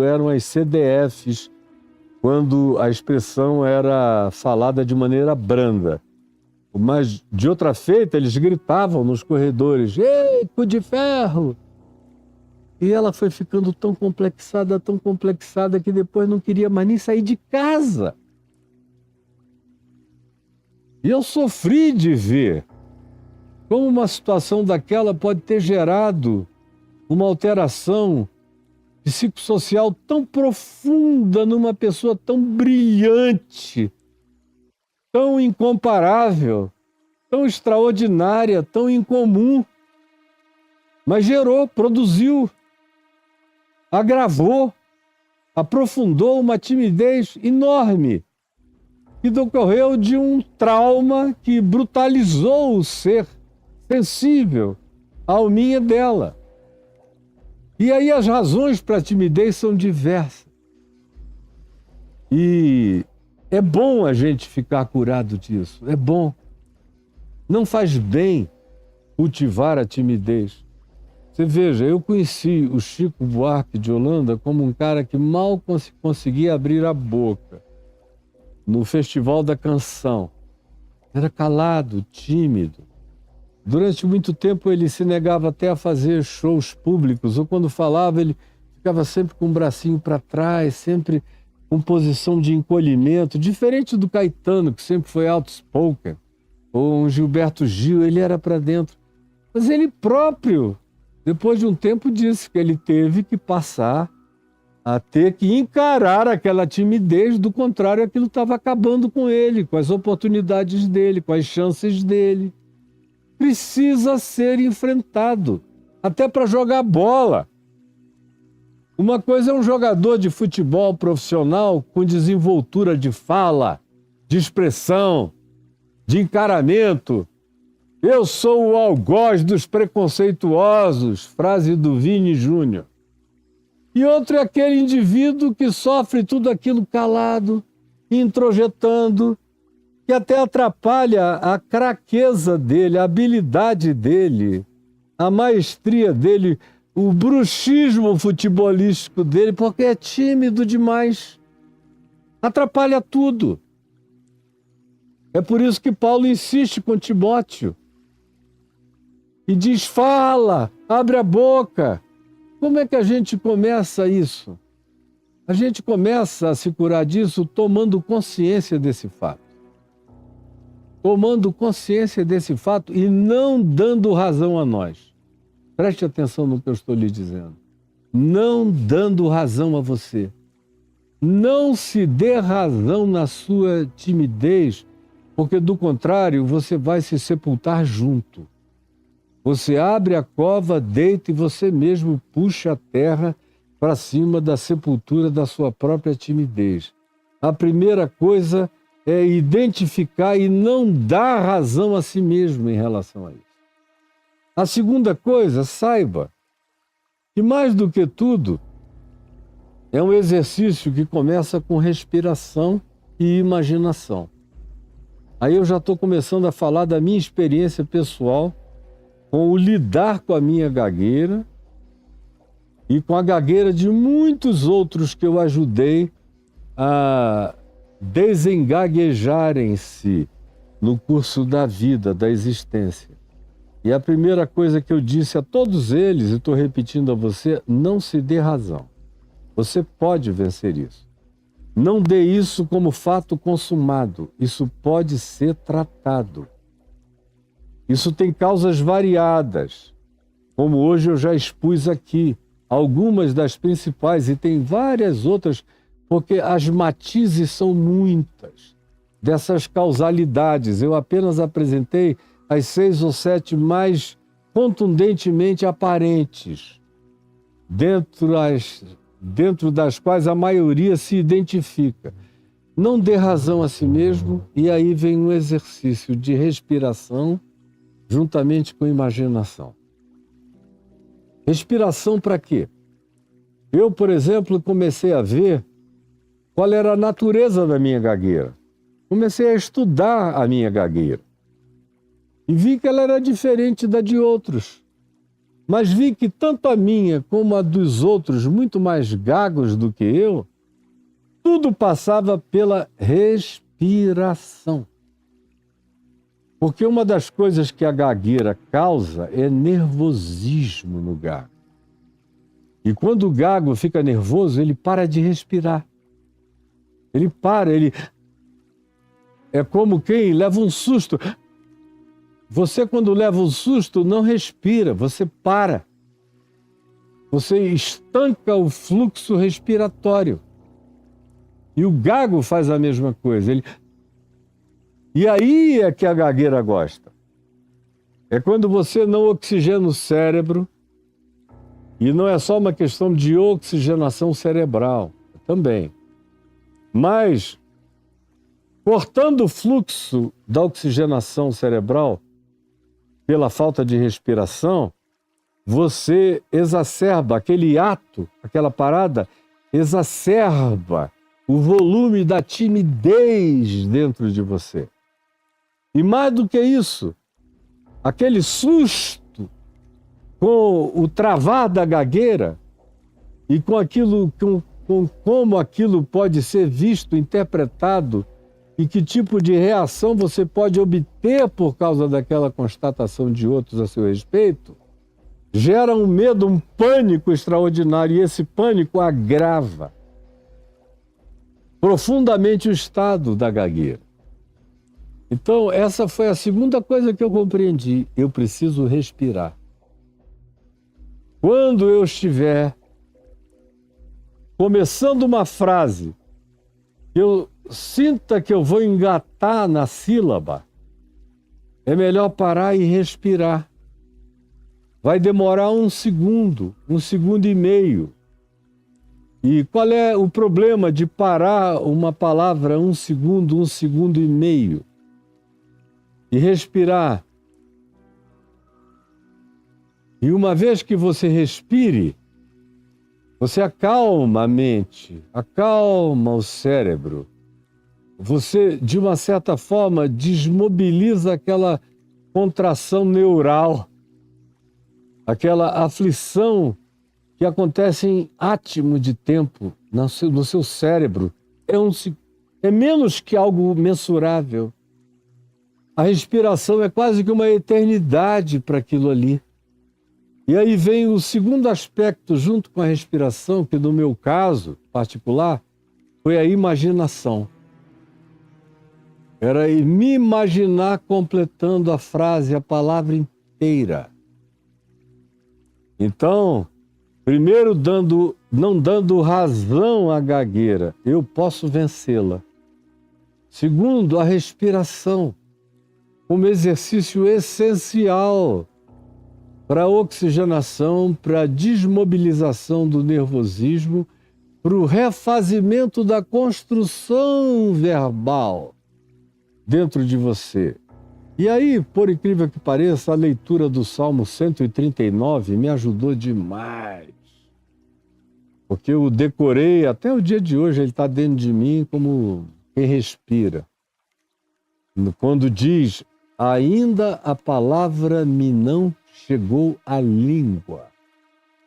eram as CDFs, quando a expressão era falada de maneira branda. Mas, de outra feita, eles gritavam nos corredores, ei, cu de ferro! E ela foi ficando tão complexada, que depois não queria mais nem sair de casa. E eu sofri de ver como uma situação daquela pode ter gerado uma alteração psicossocial tão profunda numa pessoa tão brilhante, tão incomparável, tão extraordinária, tão incomum. Mas gerou, produziu, agravou, aprofundou uma timidez enorme que decorreu de um trauma que brutalizou o ser sensível à alminha dela. E aí as razões para a timidez são diversas. E é bom a gente ficar curado disso, é bom. Não faz bem cultivar a timidez. Você veja, eu conheci o Chico Buarque de Holanda como um cara que mal conseguia abrir a boca no Festival da Canção. Era calado, tímido. Durante muito tempo ele se negava até a fazer shows públicos, ou quando falava ele ficava sempre com o bracinho para trás, sempre com posição de encolhimento, diferente do Caetano, que sempre foi outspoken, ou um Gilberto Gil, ele era para dentro. Mas ele próprio, depois de um tempo, disse que ele teve que passar a ter que encarar aquela timidez, do contrário, aquilo estava acabando com ele, com as oportunidades dele, com as chances dele. Precisa ser enfrentado, até para jogar bola. Uma coisa é um jogador de futebol profissional com desenvoltura de fala, de expressão, de encaramento. Eu sou o algoz dos preconceituosos, frase do Vini Júnior. E outro é aquele indivíduo que sofre tudo aquilo calado, introjetando, que até atrapalha a craqueza dele, a habilidade dele, a maestria dele, o bruxismo futebolístico dele, porque é tímido demais. Atrapalha tudo. É por isso que Paulo insiste com Timóteo e diz, fala, abre a boca. Como é que a gente começa isso? A gente começa a se curar disso tomando consciência desse fato. Tomando consciência desse fato e não dando razão a nós. Preste atenção no que eu estou lhe dizendo. Não dando razão a você. Não se dê razão na sua timidez, porque do contrário você vai se sepultar junto. Você abre a cova, deita e você mesmo puxa a terra para cima da sepultura da sua própria timidez. A primeira coisa é identificar e não dar razão a si mesmo em relação a isso. A segunda coisa, saiba que mais do que tudo é um exercício que começa com respiração e imaginação. Aí eu já estou começando a falar da minha experiência pessoal com o lidar com a minha gagueira e com a gagueira de muitos outros que eu ajudei a desengaguejarem-se no curso da vida, da existência. E a primeira coisa que eu disse a todos eles, e estou repetindo a você, não se dê razão. Você pode vencer isso. Não dê isso como fato consumado. Isso pode ser tratado. Isso tem causas variadas, como hoje eu já expus aqui. algumas das principais, e tem várias outras, porque as matizes são muitas dessas causalidades. Eu apenas apresentei as 6 ou 7 mais contundentemente aparentes, dentro das quais a maioria se identifica. Não dê razão a si mesmo, e aí vem um exercício de respiração juntamente com imaginação. Respiração para quê? Eu, por exemplo, comecei a ver qual era a natureza da minha gagueira. Comecei a estudar a minha gagueira. E vi que ela era diferente da de outros. Mas vi que tanto a minha como a dos outros, muito mais gagos do que eu, tudo passava pela respiração. Porque uma das coisas que a gagueira causa é nervosismo no gago. E quando o gago fica nervoso, ele para de respirar. Ele para, ele... É como quem leva um susto. Você, quando leva um susto, não respira, você para. Você estanca o fluxo respiratório. E o gago faz a mesma coisa. E aí é que a gagueira gosta. É quando você não oxigena o cérebro, e não é só uma questão de oxigenação cerebral, também. Mas, cortando o fluxo da oxigenação cerebral pela falta de respiração, você exacerba aquele ato, aquela parada, exacerba o volume da timidez dentro de você. E mais do que isso, aquele susto com o travar da gagueira e com aquilo, com como aquilo pode ser visto, interpretado e que tipo de reação você pode obter por causa daquela constatação de outros a seu respeito, gera um medo, um pânico extraordinário, e esse pânico agrava profundamente o estado da gagueira. Então, essa foi a segunda coisa que eu compreendi. Eu preciso respirar. Quando eu estiver começando uma frase, eu sinta que eu vou engatar na sílaba, é melhor parar e respirar. Vai demorar 1 segundo, 1 segundo e meio. E qual é o problema de parar uma palavra 1 segundo, 1 segundo e meio? E respirar. E uma vez que você respire, você acalma a mente, acalma o cérebro. Você, de uma certa forma, desmobiliza aquela contração neural, aquela aflição que acontece em átimo de tempo no seu cérebro. É menos que algo mensurável. A respiração é quase que uma eternidade para aquilo ali. E aí vem o segundo aspecto junto com a respiração, que no meu caso particular foi a imaginação. Era me imaginar completando a frase, a palavra inteira. Então, primeiro não dando razão à gagueira, eu posso vencê-la. Segundo, a respiração, como exercício essencial para a oxigenação, para a desmobilização do nervosismo, para o refazimento da construção verbal dentro de você. E aí, por incrível que pareça, a leitura do Salmo 139 me ajudou demais. Porque eu decorei, até o dia de hoje, ele está dentro de mim como quem respira. Quando diz, ainda a palavra me não chegou à língua,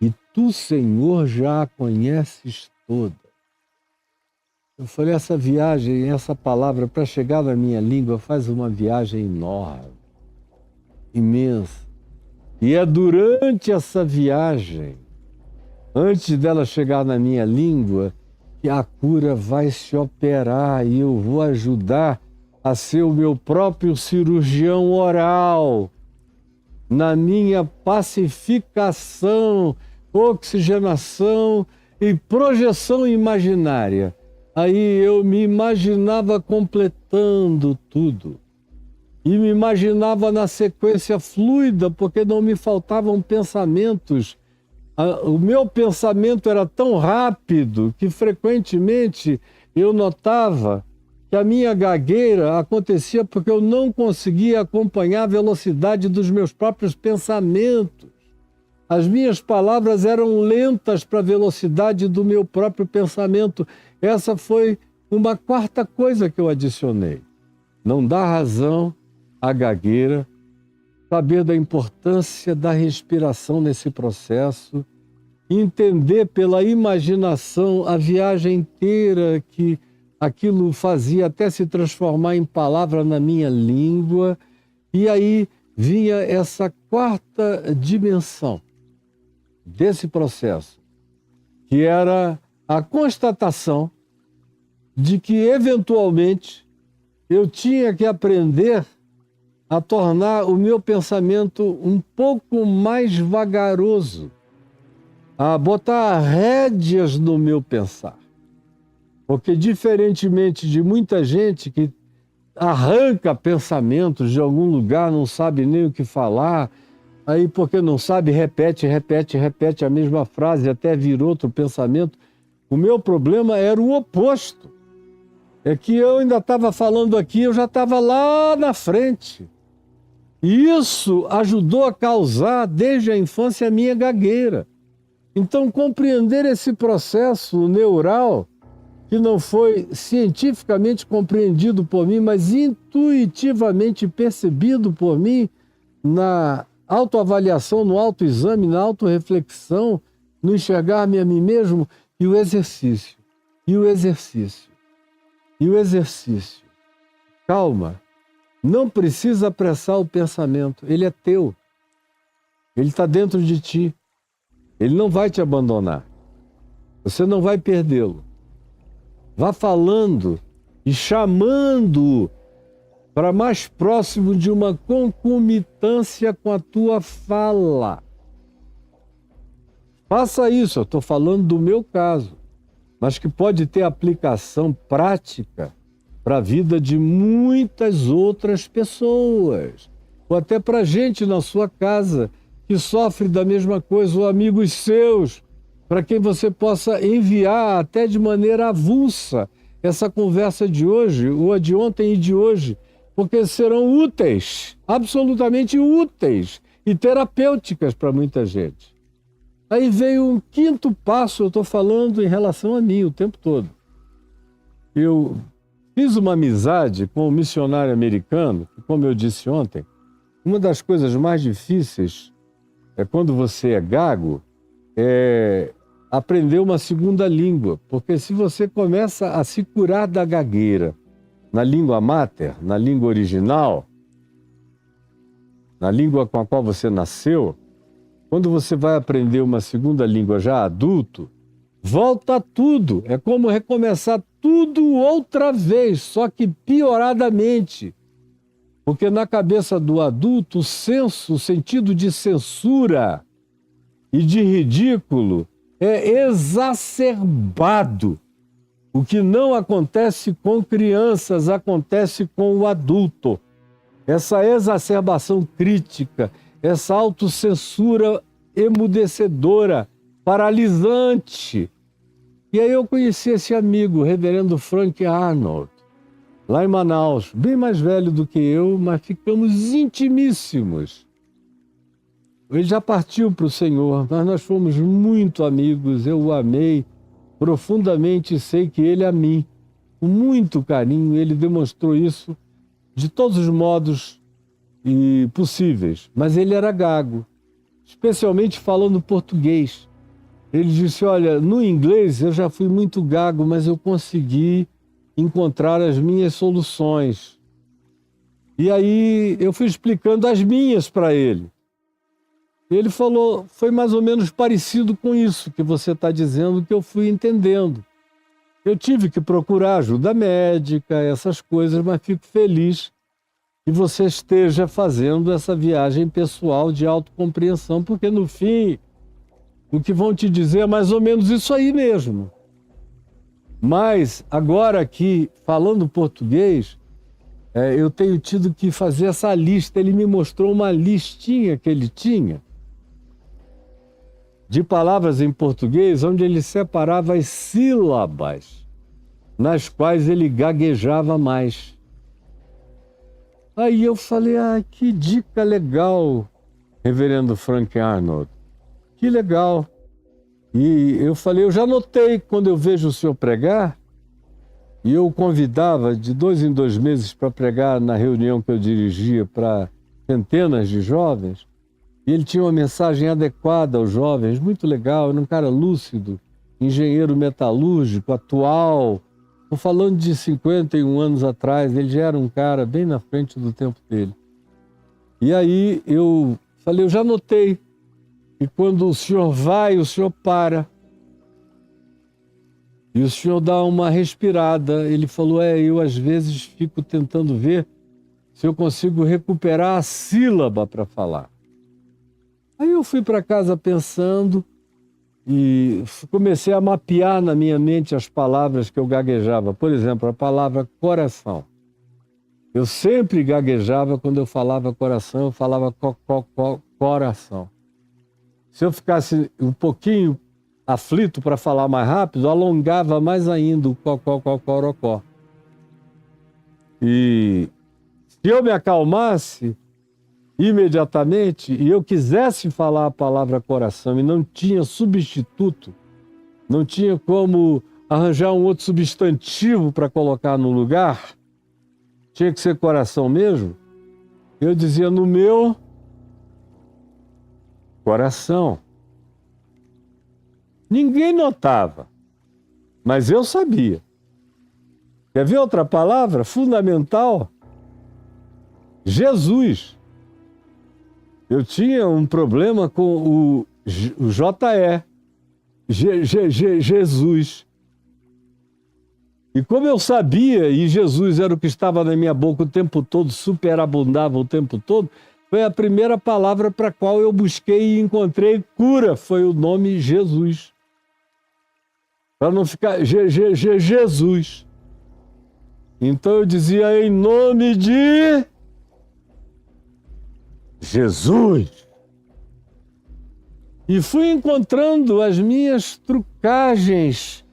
e tu, Senhor, já a conheces toda. Eu falei, essa viagem, essa palavra, para chegar na minha língua, faz uma viagem enorme, imensa. E é durante essa viagem, antes dela chegar na minha língua, que a cura vai se operar e eu vou ajudar a ser o meu próprio cirurgião oral, na minha pacificação, oxigenação e projeção imaginária. Aí eu me imaginava completando tudo. E me imaginava na sequência fluida, porque não me faltavam pensamentos. O meu pensamento era tão rápido que frequentemente eu notava que a minha gagueira acontecia porque eu não conseguia acompanhar a velocidade dos meus próprios pensamentos. As minhas palavras eram lentas para a velocidade do meu próprio pensamento. Essa foi uma quarta coisa que eu adicionei. Não dá razão à gagueira, saber da importância da respiração nesse processo, entender pela imaginação a viagem inteira que aquilo fazia até se transformar em palavra na minha língua. E aí vinha essa quarta dimensão desse processo, que era a constatação de que, eventualmente, eu tinha que aprender a tornar o meu pensamento um pouco mais vagaroso, a botar rédeas no meu pensar. Porque, diferentemente de muita gente que arranca pensamentos de algum lugar, não sabe nem o que falar, aí porque não sabe, repete a mesma frase até vir outro pensamento, o meu problema era o oposto. É que eu ainda estava falando aqui, eu já estava lá na frente. E isso ajudou a causar, desde a infância, a minha gagueira. Então, compreender esse processo neural, que não foi cientificamente compreendido por mim, mas intuitivamente percebido por mim na autoavaliação, no autoexame, na autorreflexão, no enxergar-me a mim mesmo, e o exercício, e o exercício, e o exercício. Calma, não precisa apressar o pensamento, ele é teu, ele está dentro de ti, ele não vai te abandonar, você não vai perdê-lo. Vá falando e chamando para mais próximo de uma concomitância com a tua fala. Faça isso, eu estou falando do meu caso, mas que pode ter aplicação prática para a vida de muitas outras pessoas, ou até para gente na sua casa que sofre da mesma coisa, ou amigos seus, para quem você possa enviar até de maneira avulsa essa conversa de hoje, ou a de ontem e de hoje, porque serão úteis, absolutamente úteis e terapêuticas para muita gente. Aí veio um quinto passo, eu estou falando em relação a mim o tempo todo. Eu fiz uma amizade com um missionário americano, que, como eu disse ontem, uma das coisas mais difíceis é quando você é gago, aprender uma segunda língua, porque se você começa a se curar da gagueira na língua mater, na língua original, na língua com a qual você nasceu, quando você vai aprender uma segunda língua já adulto, volta tudo, é como recomeçar tudo outra vez, só que pioradamente, porque na cabeça do adulto o sentido de censura e de ridículo é exacerbado. O que não acontece com crianças, acontece com o adulto. Essa exacerbação crítica, essa autocensura emudecedora, paralisante. E aí eu conheci esse amigo, o reverendo Frank Arnold, lá em Manaus, bem mais velho do que eu, mas ficamos intimíssimos. Ele já partiu para o Senhor, mas nós fomos muito amigos, eu o amei profundamente e sei que ele a mim. Com muito carinho, ele demonstrou isso de todos os modos possíveis, mas ele era gago, especialmente falando português. Ele disse, olha, no inglês eu já fui muito gago, mas eu consegui encontrar as minhas soluções. E aí eu fui explicando as minhas para ele. Ele falou, foi mais ou menos parecido com isso que você está dizendo, que eu fui entendendo. Eu tive que procurar ajuda médica, essas coisas, mas fico feliz que você esteja fazendo essa viagem pessoal de autocompreensão, porque no fim o que vão te dizer é mais ou menos isso aí mesmo. Mas agora aqui, falando português, eu tenho tido que fazer essa lista. Ele me mostrou uma listinha que ele tinha de palavras em português, onde ele separava as sílabas nas quais ele gaguejava mais. Aí eu falei, que dica legal, reverendo Frank Arnold, que legal. E eu falei, eu já notei quando eu vejo o senhor pregar, e eu o convidava de 2 em 2 meses para pregar na reunião que eu dirigia para centenas de jovens, e ele tinha uma mensagem adequada aos jovens, muito legal, era um cara lúcido, engenheiro metalúrgico, atual. Estou falando de 51 anos atrás, ele já era um cara bem na frente do tempo dele. E aí eu falei, eu já notei que quando o senhor vai, o senhor para. E o senhor dá uma respirada. Ele falou, eu às vezes fico tentando ver se eu consigo recuperar a sílaba para falar. Aí eu fui para casa pensando e comecei a mapear na minha mente as palavras que eu gaguejava. Por exemplo, a palavra coração. Eu sempre gaguejava quando eu falava coração, eu falava coração. Se eu ficasse um pouquinho aflito para falar mais rápido, alongava mais ainda o corocó. E se eu me acalmasse imediatamente e eu quisesse falar a palavra coração e não tinha substituto, não tinha como arranjar um outro substantivo para colocar no lugar, tinha que ser coração mesmo, eu dizia no meu coração. Ninguém notava, mas eu sabia. Quer ver outra palavra fundamental? Jesus. Eu tinha um problema com o JE, Jesus. E como eu sabia, e Jesus era o que estava na minha boca o tempo todo, superabundava o tempo todo, foi a primeira palavra para a qual eu busquei e encontrei cura, foi o nome Jesus. Para não ficar Jesus. Então eu dizia em nome de Jesus. E fui encontrando as minhas trucagens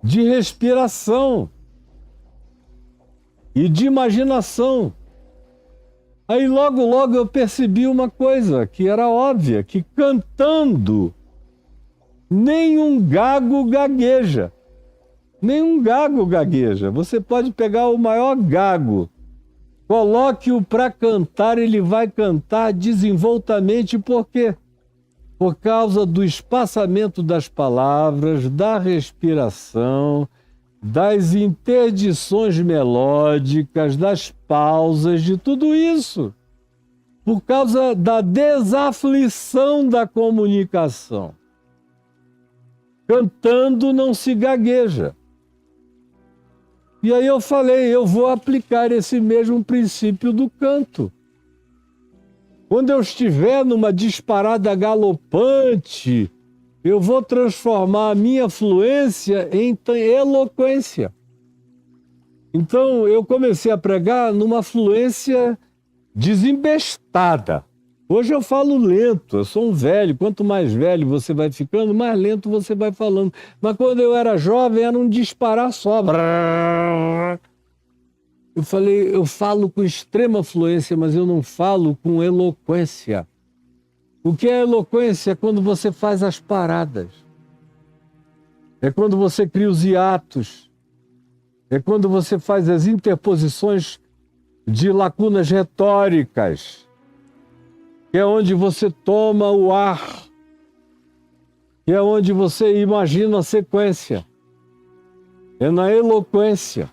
de respiração e de imaginação. Aí logo eu percebi uma coisa que era óbvia, que cantando nenhum gago gagueja. Nenhum gago gagueja. Você pode pegar o maior gago, coloque-o para cantar, ele vai cantar desenvoltamente. Por quê? Por causa do espaçamento das palavras, da respiração, das interdições melódicas, das pausas, de tudo isso. Por causa da desaflição da comunicação. Cantando não se gagueja. E aí eu falei, eu vou aplicar esse mesmo princípio do canto. Quando eu estiver numa disparada galopante, eu vou transformar a minha fluência em eloquência. Então eu comecei a pregar numa fluência desembestada. Hoje eu falo lento, eu sou um velho. Quanto mais velho você vai ficando, mais lento você vai falando. Mas quando eu era jovem, era um disparar só. Eu falei, eu falo com extrema fluência, mas eu não falo com eloquência. O que é eloquência? É quando você faz as paradas. É quando você cria os hiatos. É quando você faz as interposições de lacunas retóricas. Que é onde você toma o ar, que é onde você imagina a sequência. É na eloquência.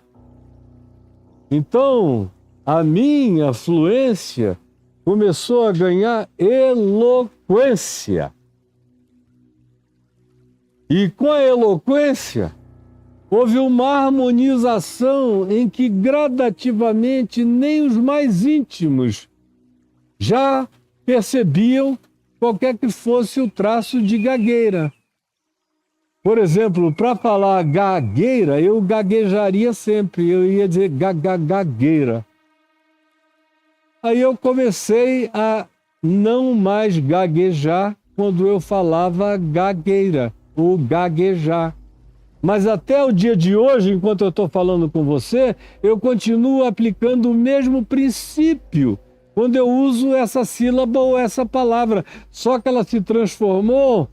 Então, a minha fluência começou a ganhar eloquência. E com a eloquência, houve uma harmonização em que gradativamente nem os mais íntimos já percebiam qualquer que fosse o traço de gagueira. Por exemplo, para falar gagueira, eu gaguejaria sempre, eu ia dizer gagueira. Aí eu comecei a não mais gaguejar quando eu falava gagueira ou gaguejar. Mas até o dia de hoje, enquanto eu estou falando com você, eu continuo aplicando o mesmo princípio quando eu uso essa sílaba ou essa palavra. Só que ela se transformou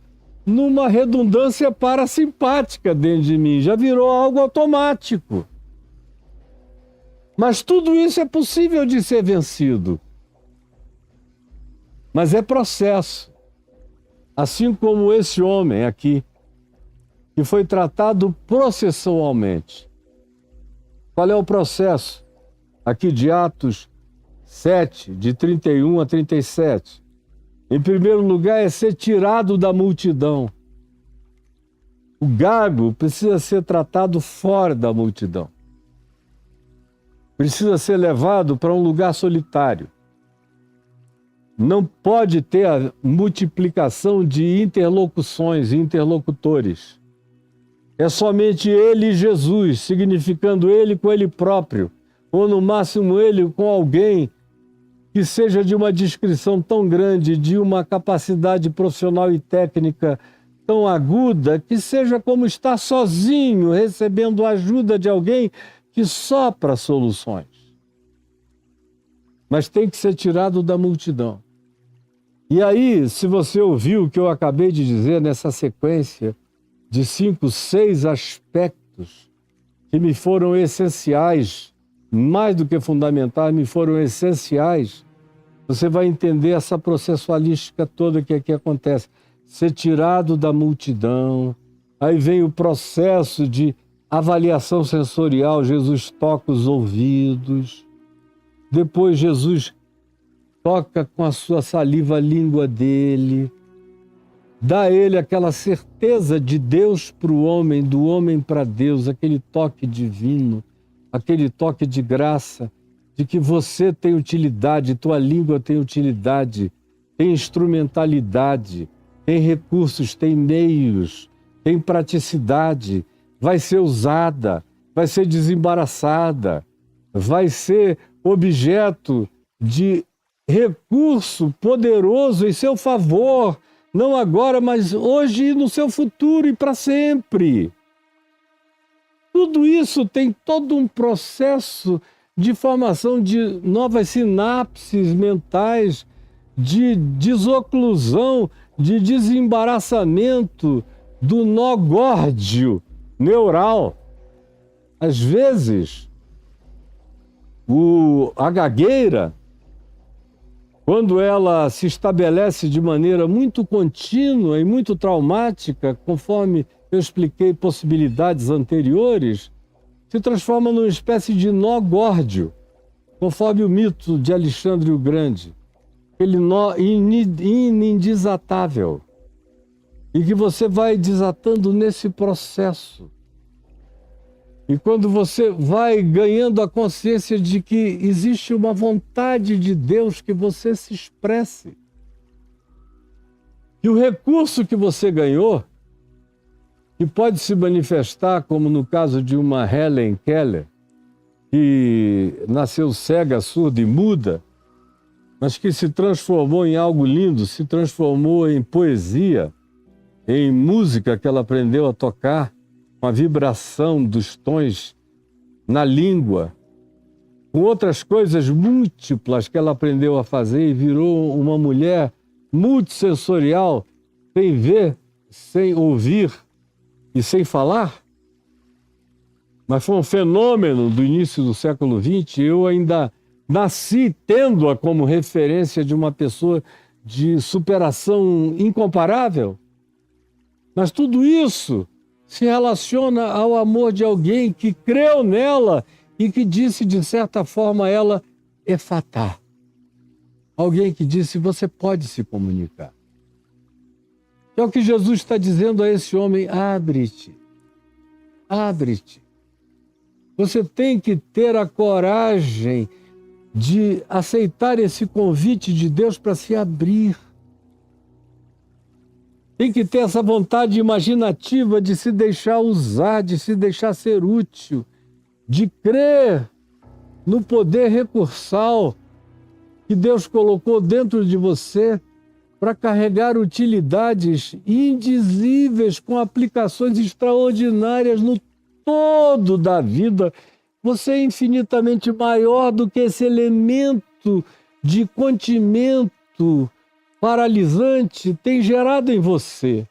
numa redundância parasimpática dentro de mim, já virou algo automático. Mas tudo isso é possível de ser vencido. Mas é processo. Assim como esse homem aqui, que foi tratado processualmente. Qual é o processo? Aqui de Atos 7, de 31 a 37. Em primeiro lugar, é ser tirado da multidão. O gago precisa ser tratado fora da multidão. Precisa ser levado para um lugar solitário. Não pode ter a multiplicação de interlocuções e interlocutores. É somente ele e Jesus, significando ele com ele próprio, ou no máximo ele com alguém que seja de uma descrição tão grande, de uma capacidade profissional e técnica tão aguda, que seja como estar sozinho, recebendo a ajuda de alguém que sopra soluções. Mas tem que ser tirado da multidão. E aí, se você ouviu o que eu acabei de dizer nessa sequência de 5, 6 aspectos que me foram essenciais, mais do que fundamentais, me foram essenciais, você vai entender essa processualística toda que aqui acontece. Ser tirado da multidão, aí vem o processo de avaliação sensorial, Jesus toca os ouvidos, depois Jesus toca com a sua saliva a língua dele, dá a ele aquela certeza de Deus para o homem, do homem para Deus, aquele toque divino, aquele toque de graça, de que você tem utilidade, tua língua tem utilidade, tem instrumentalidade, tem recursos, tem meios, tem praticidade, vai ser usada, vai ser desembaraçada, vai ser objeto de recurso poderoso em seu favor, não agora, mas hoje e no seu futuro e para sempre. Tudo isso tem todo um processo de formação de novas sinapses mentais, de desoclusão, de desembaraçamento do nó górdio neural. Às vezes, a gagueira, quando ela se estabelece de maneira muito contínua e muito traumática, conforme eu expliquei possibilidades anteriores, se transforma numa espécie de nó górdio, conforme o mito de Alexandre o Grande, aquele nó indesatável, e que você vai desatando nesse processo. E quando você vai ganhando a consciência de que existe uma vontade de Deus que você se expresse, e o recurso que você ganhou, que pode se manifestar, como no caso de uma Helen Keller, que nasceu cega, surda e muda, mas que se transformou em algo lindo, se transformou em poesia, em música que ela aprendeu a tocar, com a vibração dos tons na língua, com outras coisas múltiplas que ela aprendeu a fazer e virou uma mulher multissensorial, sem ver, sem ouvir e sem falar. Mas foi um fenômeno do início do século XX. Eu ainda nasci tendo-a como referência de uma pessoa de superação incomparável. Mas tudo isso se relaciona ao amor de alguém que creu nela e que disse, de certa forma, a ela, efatá. Alguém que disse, você pode se comunicar. É o que Jesus está dizendo a esse homem, abre-te, abre-te. Você tem que ter a coragem de aceitar esse convite de Deus para se abrir. Tem que ter essa vontade imaginativa de se deixar usar, de se deixar ser útil, de crer no poder recursal que Deus colocou dentro de você para carregar utilidades indizíveis com aplicações extraordinárias no todo da vida. Você é infinitamente maior do que esse elemento de continimento paralisante tem gerado em você.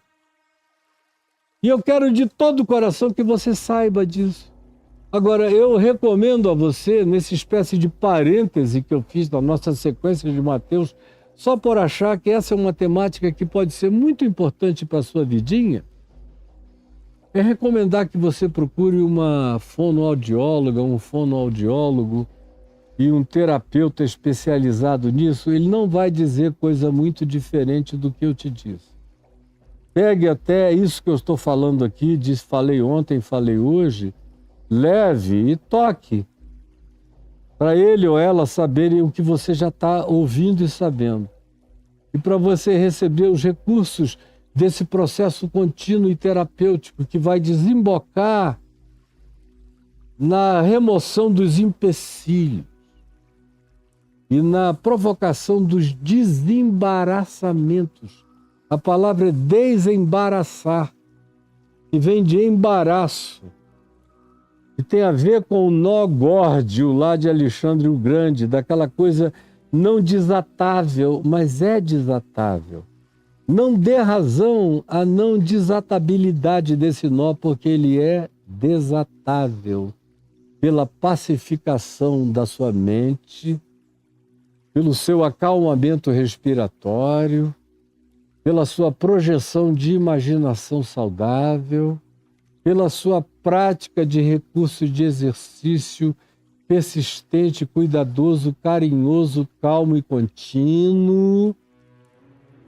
E eu quero de todo o coração que você saiba disso. Agora, eu recomendo a você, nessa espécie de parêntese que eu fiz na nossa sequência de Mateus, só por achar que essa é uma temática que pode ser muito importante para a sua vidinha, é recomendar que você procure uma fonoaudióloga, um fonoaudiólogo e um terapeuta especializado nisso. Ele não vai dizer coisa muito diferente do que eu te disse. Pegue até isso que eu estou falando aqui, falei ontem, falei hoje, leve e toque, para ele ou ela saberem o que você já está ouvindo e sabendo. E para você receber os recursos desse processo contínuo e terapêutico que vai desembocar na remoção dos empecilhos e na provocação dos desembaraçamentos. A palavra é desembaraçar, que vem de embaraço, e tem a ver com o nó górdio lá de Alexandre o Grande, daquela coisa não desatável, mas é desatável. Não dê razão à não desatabilidade desse nó, porque ele é desatável pela pacificação da sua mente, pelo seu acalmamento respiratório, pela sua projeção de imaginação saudável, pela sua prática de recurso de exercício persistente, cuidadoso, carinhoso, calmo e contínuo,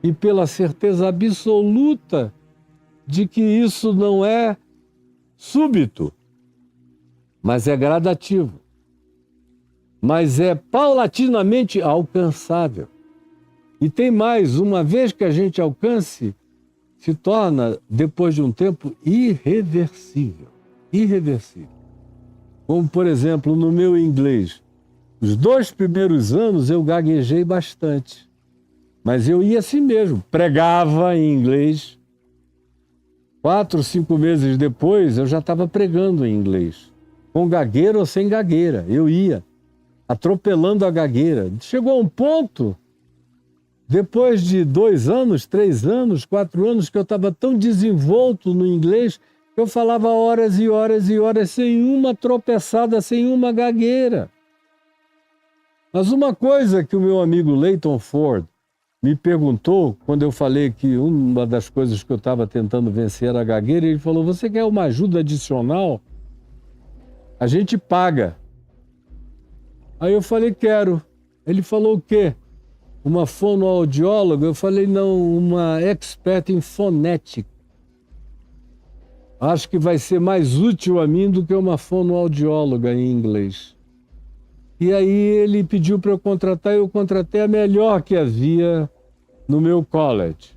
e pela certeza absoluta de que isso não é súbito, mas é gradativo, mas é paulatinamente alcançável. E tem mais, uma vez que a gente alcance, se torna, depois de um tempo, irreversível. Irreversível. Como, por exemplo, no meu inglês. Os 2 primeiros anos eu gaguejei bastante. Mas eu ia assim mesmo, pregava em inglês. 4, 5 meses depois, eu já estava pregando em inglês. Com gagueira ou sem gagueira. Eu ia, atropelando a gagueira. Chegou a um ponto, depois de 2 anos, 3 anos, 4 anos, que eu estava tão desenvolto no inglês, que eu falava horas e horas e horas sem uma tropeçada, sem uma gagueira. Mas uma coisa que o meu amigo Leighton Ford me perguntou, quando eu falei que uma das coisas que eu estava tentando vencer era a gagueira, ele falou: você quer uma ajuda adicional? A gente paga. Aí eu falei: quero. Ele falou: o quê? Uma fonoaudióloga? Eu falei: não, uma expert em fonética. Acho que vai ser mais útil a mim do que uma fonoaudióloga em inglês. E aí ele pediu para eu contratar, eu contratei a melhor que havia no meu college,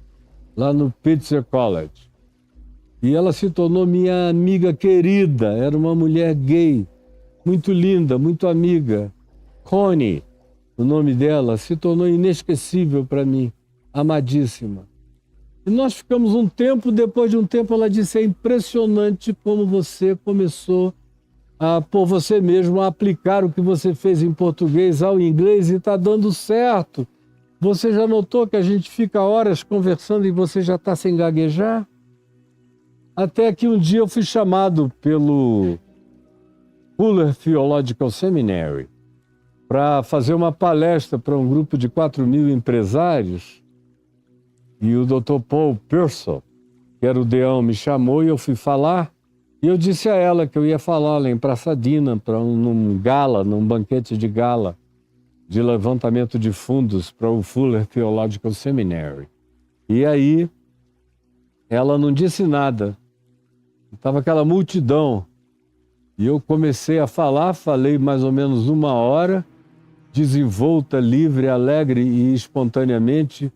lá no Pitzer College. E ela se tornou minha amiga querida, era uma mulher gay, muito linda, muito amiga. Connie, o nome dela, se tornou inesquecível para mim, amadíssima. E nós ficamos um tempo, depois de um tempo ela disse: é impressionante como você começou por você mesmo a aplicar o que você fez em português ao inglês e está dando certo. Você já notou que a gente fica horas conversando e você já está sem gaguejar? Até que um dia eu fui chamado pelo Fuller Theological Seminary para fazer uma palestra para um grupo de 4.000 empresários, e o Dr. Paul Pearson, que era o deão, me chamou e eu fui falar. E eu disse a ela que eu ia falar lá em Pasadena, num banquete de gala, de levantamento de fundos para o Fuller Theological Seminary. E aí, ela não disse nada. Estava aquela multidão. E eu comecei a falar, falei mais ou menos 1 hora, desenvolta, livre, alegre e espontaneamente,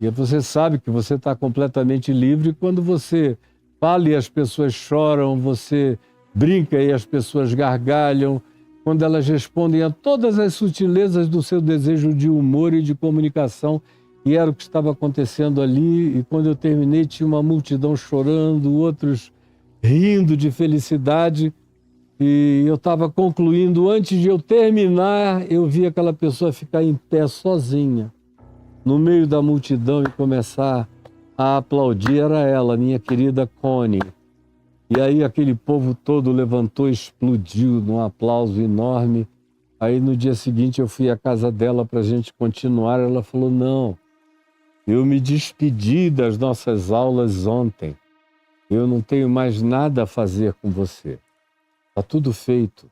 E você sabe que você está completamente livre quando você fala e as pessoas choram, você brinca e as pessoas gargalham, quando elas respondem a todas as sutilezas do seu desejo de humor e de comunicação. E era o que estava acontecendo ali. E quando eu terminei, tinha uma multidão chorando, outros rindo de felicidade. E eu estava concluindo, antes de eu terminar, eu vi aquela pessoa ficar em pé sozinha, no meio da multidão, e começar a aplaudir. Era ela, minha querida Connie. E aí aquele povo todo levantou, explodiu num aplauso enorme. Aí no dia seguinte eu fui à casa dela para a gente continuar. Ela falou, não, eu me despedi das nossas aulas ontem. Eu não tenho mais nada a fazer com você. Está tudo feito.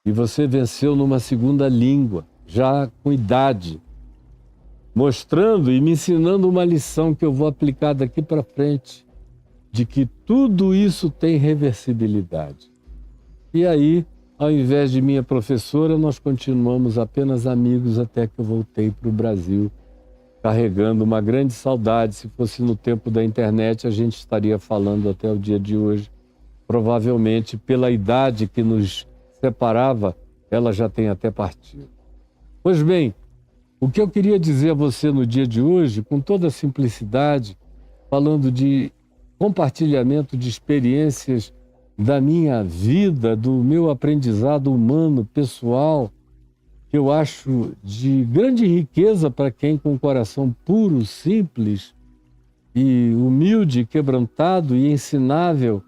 E você venceu numa segunda língua, já com idade, mostrando e me ensinando uma lição que eu vou aplicar daqui para frente, de que tudo isso tem reversibilidade. E aí, ao invés de minha professora, nós continuamos apenas amigos até que eu voltei para o Brasil, carregando uma grande saudade. Se fosse no tempo da internet, a gente estaria falando até o dia de hoje. Provavelmente, pela idade que nos separava, ela já tem até partido. Pois bem, o que eu queria dizer a você no dia de hoje, com toda a simplicidade, falando de compartilhamento de experiências da minha vida, do meu aprendizado humano, pessoal, que eu acho de grande riqueza para quem com um coração puro, simples e humilde, quebrantado e ensinável,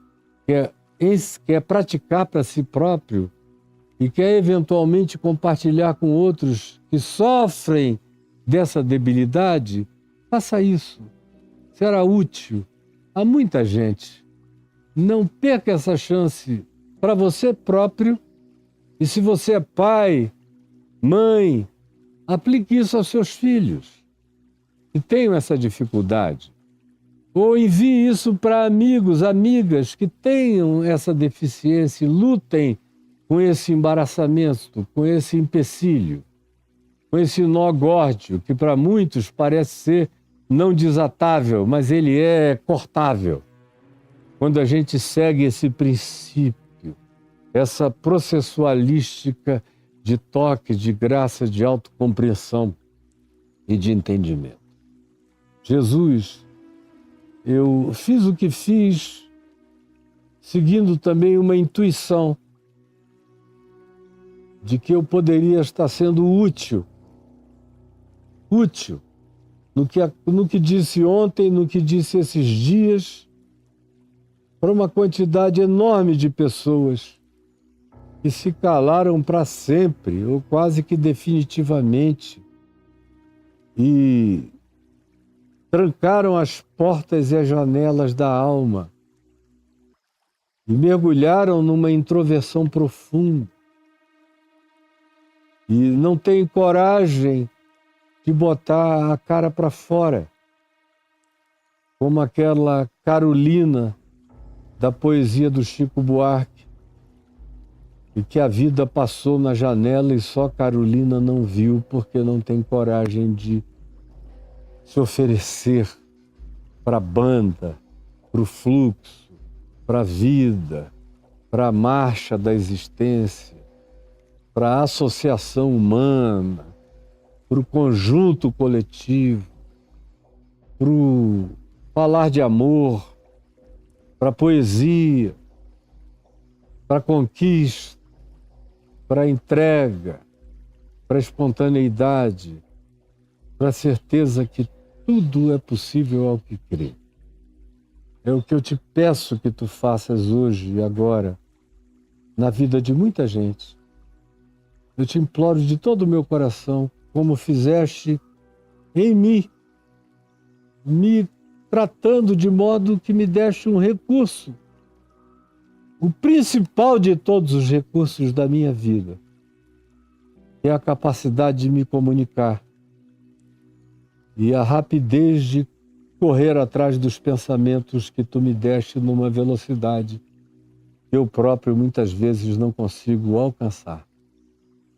quer praticar para si próprio e quer eventualmente compartilhar com outros que sofrem dessa debilidade, faça isso. Será útil a muita gente. Não perca essa chance para você próprio. E se você é pai, mãe, aplique isso aos seus filhos que tenham essa dificuldade. Ou envie isso para amigos, amigas que tenham essa deficiência e lutem com esse embaraçamento, com esse empecilho, com esse nó górdio, que para muitos parece ser não desatável, mas ele é cortável. Quando a gente segue esse princípio, essa processualística de toque, de graça, de autocompreensão e de entendimento. Jesus, eu fiz o que fiz, seguindo também uma intuição de que eu poderia estar sendo útil no que disse ontem, no que disse esses dias, para uma quantidade enorme de pessoas que se calaram para sempre, ou quase que definitivamente, e trancaram as portas e as janelas da alma e mergulharam numa introversão profunda e não têm coragem de botar a cara para fora, como aquela Carolina da poesia do Chico Buarque, e que a vida passou na janela e só Carolina não viu porque não tem coragem de se oferecer para a banda, para o fluxo, para a vida, para a marcha da existência, para a associação humana, para o conjunto coletivo, para o falar de amor, para a poesia, para a conquista, para a entrega, para a espontaneidade, para a certeza que tudo é possível ao que crê. É o que eu te peço que tu faças hoje e agora, na vida de muita gente. Eu te imploro de todo o meu coração, como fizeste em mim, me tratando de modo que me deste um recurso, o principal de todos os recursos da minha vida, que é a capacidade de me comunicar e a rapidez de correr atrás dos pensamentos que tu me deste numa velocidade que eu próprio muitas vezes não consigo alcançar.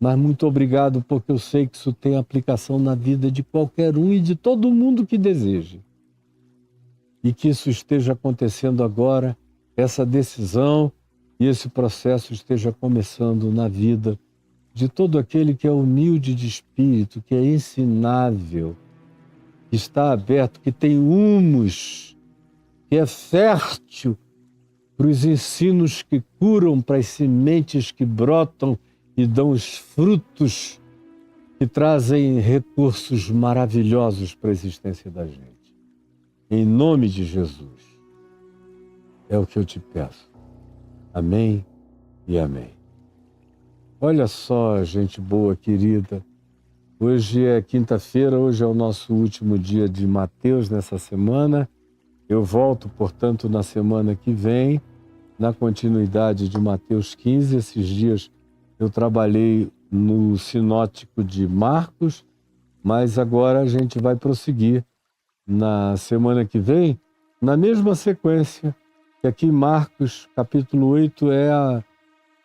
Mas muito obrigado, porque eu sei que isso tem aplicação na vida de qualquer um e de todo mundo que deseje. E que isso esteja acontecendo agora, essa decisão e esse processo esteja começando na vida de todo aquele que é humilde de espírito, que é ensinável, que está aberto, que tem humus, que é fértil para os ensinos que curam, para as sementes que brotam e dão os frutos que trazem recursos maravilhosos para a existência da gente. Em nome de Jesus, é o que eu te peço. Amém e amém. Olha só, gente boa, querida. Hoje é quinta-feira, hoje é o nosso último dia de Mateus nessa semana. Eu volto, portanto, na semana que vem, na continuidade de Mateus 15. Esses dias eu trabalhei no sinótico de Marcos, mas agora a gente vai prosseguir na semana que vem, na mesma sequência, que aqui Marcos, capítulo 8, é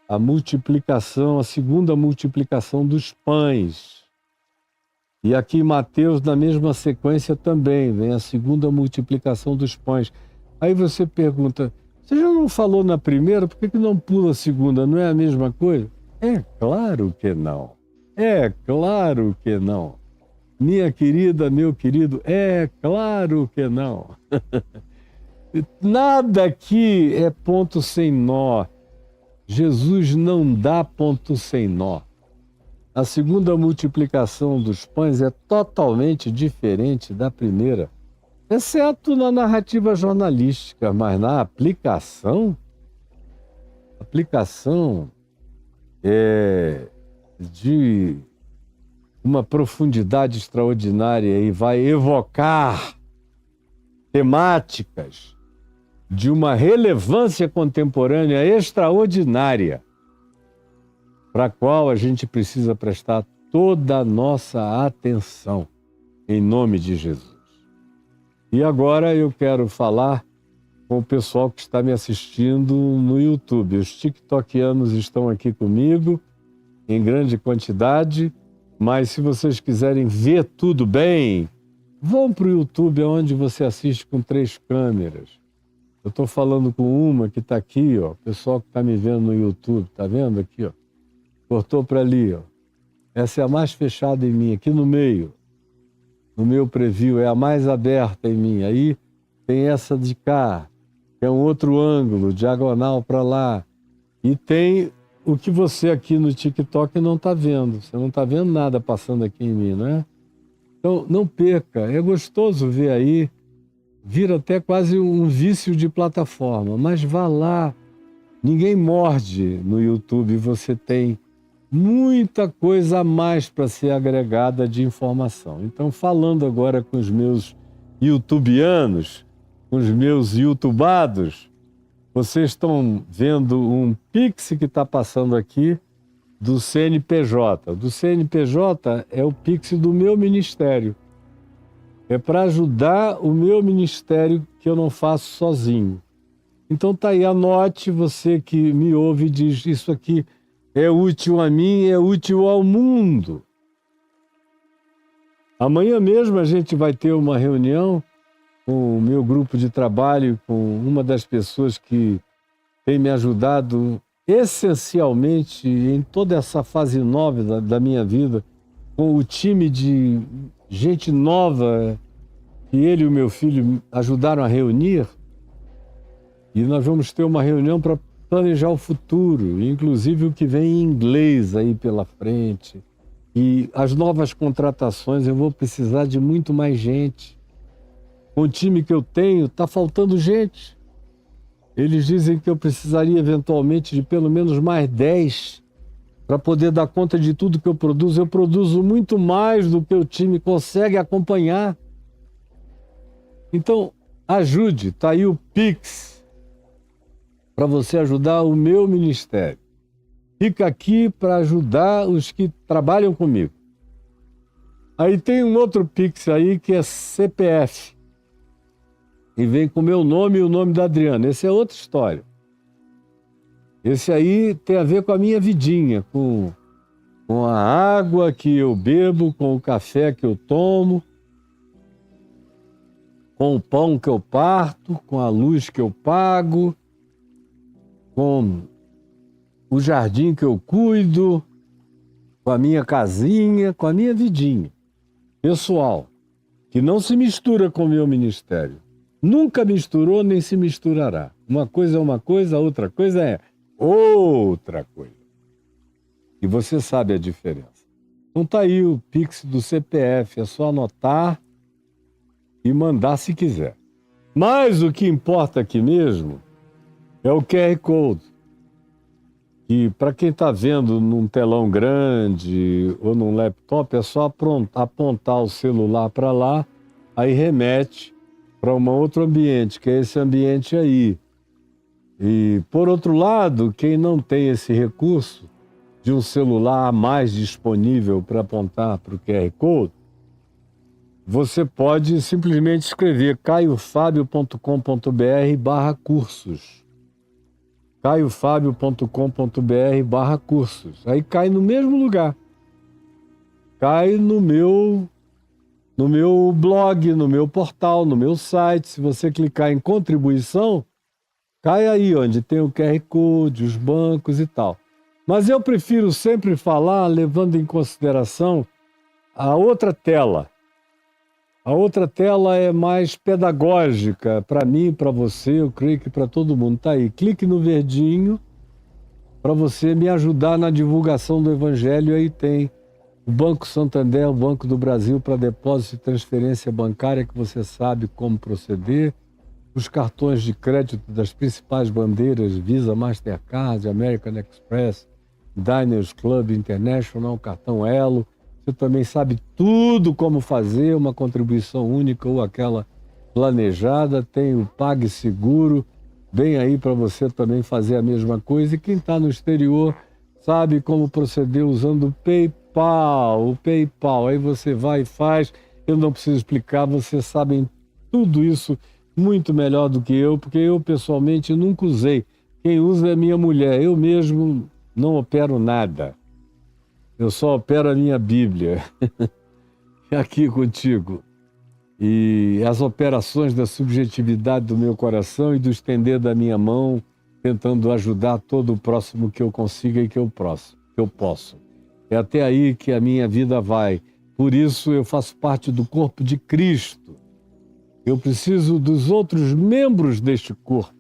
a multiplicação, a segunda multiplicação dos pães. E aqui Mateus, na mesma sequência também, vem a segunda multiplicação dos pães. Aí você pergunta, você já não falou na primeira, por que não pula a segunda? Não é a mesma coisa? É claro que não. É claro que não. Minha querida, meu querido, é claro que não. Nada aqui é ponto sem nó. Jesus não dá ponto sem nó. A segunda multiplicação dos pães é totalmente diferente da primeira, exceto na narrativa jornalística, mas na aplicação é de uma profundidade extraordinária e vai evocar temáticas de uma relevância contemporânea extraordinária, para a qual a gente precisa prestar toda a nossa atenção, em nome de Jesus. E agora eu quero falar com o pessoal que está me assistindo no YouTube. Os tiktokianos estão aqui comigo, em grande quantidade, mas se vocês quiserem ver tudo bem, vão para o YouTube, onde você assiste com 3 câmeras. Eu estou falando com uma que está aqui, ó, o pessoal que está me vendo no YouTube, está vendo aqui, ó? Cortou para ali, ó. Essa é a mais fechada em mim, aqui no meio. No meu preview, é a mais aberta em mim. Aí tem essa de cá, que é um outro ângulo, diagonal para lá. E tem o que você aqui no TikTok não está vendo. Você não está vendo nada passando aqui em mim, né? Então, não perca. É gostoso ver aí. Vira até quase um vício de plataforma. Mas vá lá. Ninguém morde no YouTube. Você tem muita coisa a mais para ser agregada de informação. Então, falando agora com os meus youtubianos, com os meus youtubados, vocês estão vendo um Pix que está passando aqui do CNPJ. Do CNPJ é o Pix do meu ministério. É para ajudar o meu ministério que eu não faço sozinho. Então tá aí, anote, você que me ouve e diz, isso aqui é útil a mim, é útil ao mundo. Amanhã mesmo a gente vai ter uma reunião com o meu grupo de trabalho, com uma das pessoas que tem me ajudado essencialmente em toda essa fase nova da minha vida, com o time de gente nova que ele e o meu filho ajudaram a reunir. E nós vamos ter uma reunião para planejar o futuro, inclusive o que vem em inglês aí pela frente. E as novas contratações, eu vou precisar de muito mais gente. Com o time que eu tenho, está faltando gente. Eles dizem que eu precisaria eventualmente de pelo menos mais 10 para poder dar conta de tudo que eu produzo. Eu produzo muito mais do que o time consegue acompanhar. Então, ajude, está aí o Pix para você ajudar o meu ministério. Fica aqui para ajudar os que trabalham comigo. Aí tem um outro Pix aí que é CPF. E vem com o meu nome e o nome da Adriana. Essa é outra história. Esse aí tem a ver com a minha vidinha, com com a água que eu bebo, com o café que eu tomo, com o pão que eu parto, com a luz que eu pago, com o jardim que eu cuido, com a minha casinha, com a minha vidinha pessoal, que não se mistura com o meu ministério. Nunca misturou nem se misturará. Uma coisa é uma coisa, outra coisa é outra coisa. E você sabe a diferença. Então tá aí o Pix do CPF, é só anotar e mandar se quiser. Mas o que importa aqui mesmo é o QR Code. E para quem está vendo num telão grande ou num laptop, é só apontar o celular para lá, aí remete para um outro ambiente, que é esse ambiente aí. E, por outro lado, quem não tem esse recurso de um celular a mais disponível para apontar para o QR Code, você pode simplesmente escrever caiofabio.com.br/cursos. caiofabio.com.br/cursos. Aí cai no mesmo lugar. Cai no meu blog, no meu portal, no meu site. Se você clicar em contribuição, cai aí onde tem o QR Code, os bancos e tal. Mas eu prefiro sempre falar levando em consideração a outra tela. A outra tela é mais pedagógica para mim, para você, eu creio que para todo mundo. Tá aí, clique no verdinho para você me ajudar na divulgação do Evangelho. Aí tem o Banco Santander, o Banco do Brasil para depósito e transferência bancária, que você sabe como proceder. Os cartões de crédito das principais bandeiras, Visa, Mastercard, American Express, Diners Club International, cartão Elo. Você também sabe tudo como fazer uma contribuição única ou aquela planejada. Tem o PagSeguro, bem aí para você também fazer a mesma coisa. E quem está no exterior sabe como proceder usando o PayPal. O PayPal, aí você vai e faz. Eu não preciso explicar, vocês sabem tudo isso muito melhor do que eu, porque eu pessoalmente nunca usei. Quem usa é minha mulher, eu mesmo não opero nada. Eu só opero a minha Bíblia aqui contigo. E as operações da subjetividade do meu coração e do estender da minha mão, tentando ajudar todo o próximo que eu consiga e que eu posso. É até aí que a minha vida vai. Por isso eu faço parte do corpo de Cristo. Eu preciso dos outros membros deste corpo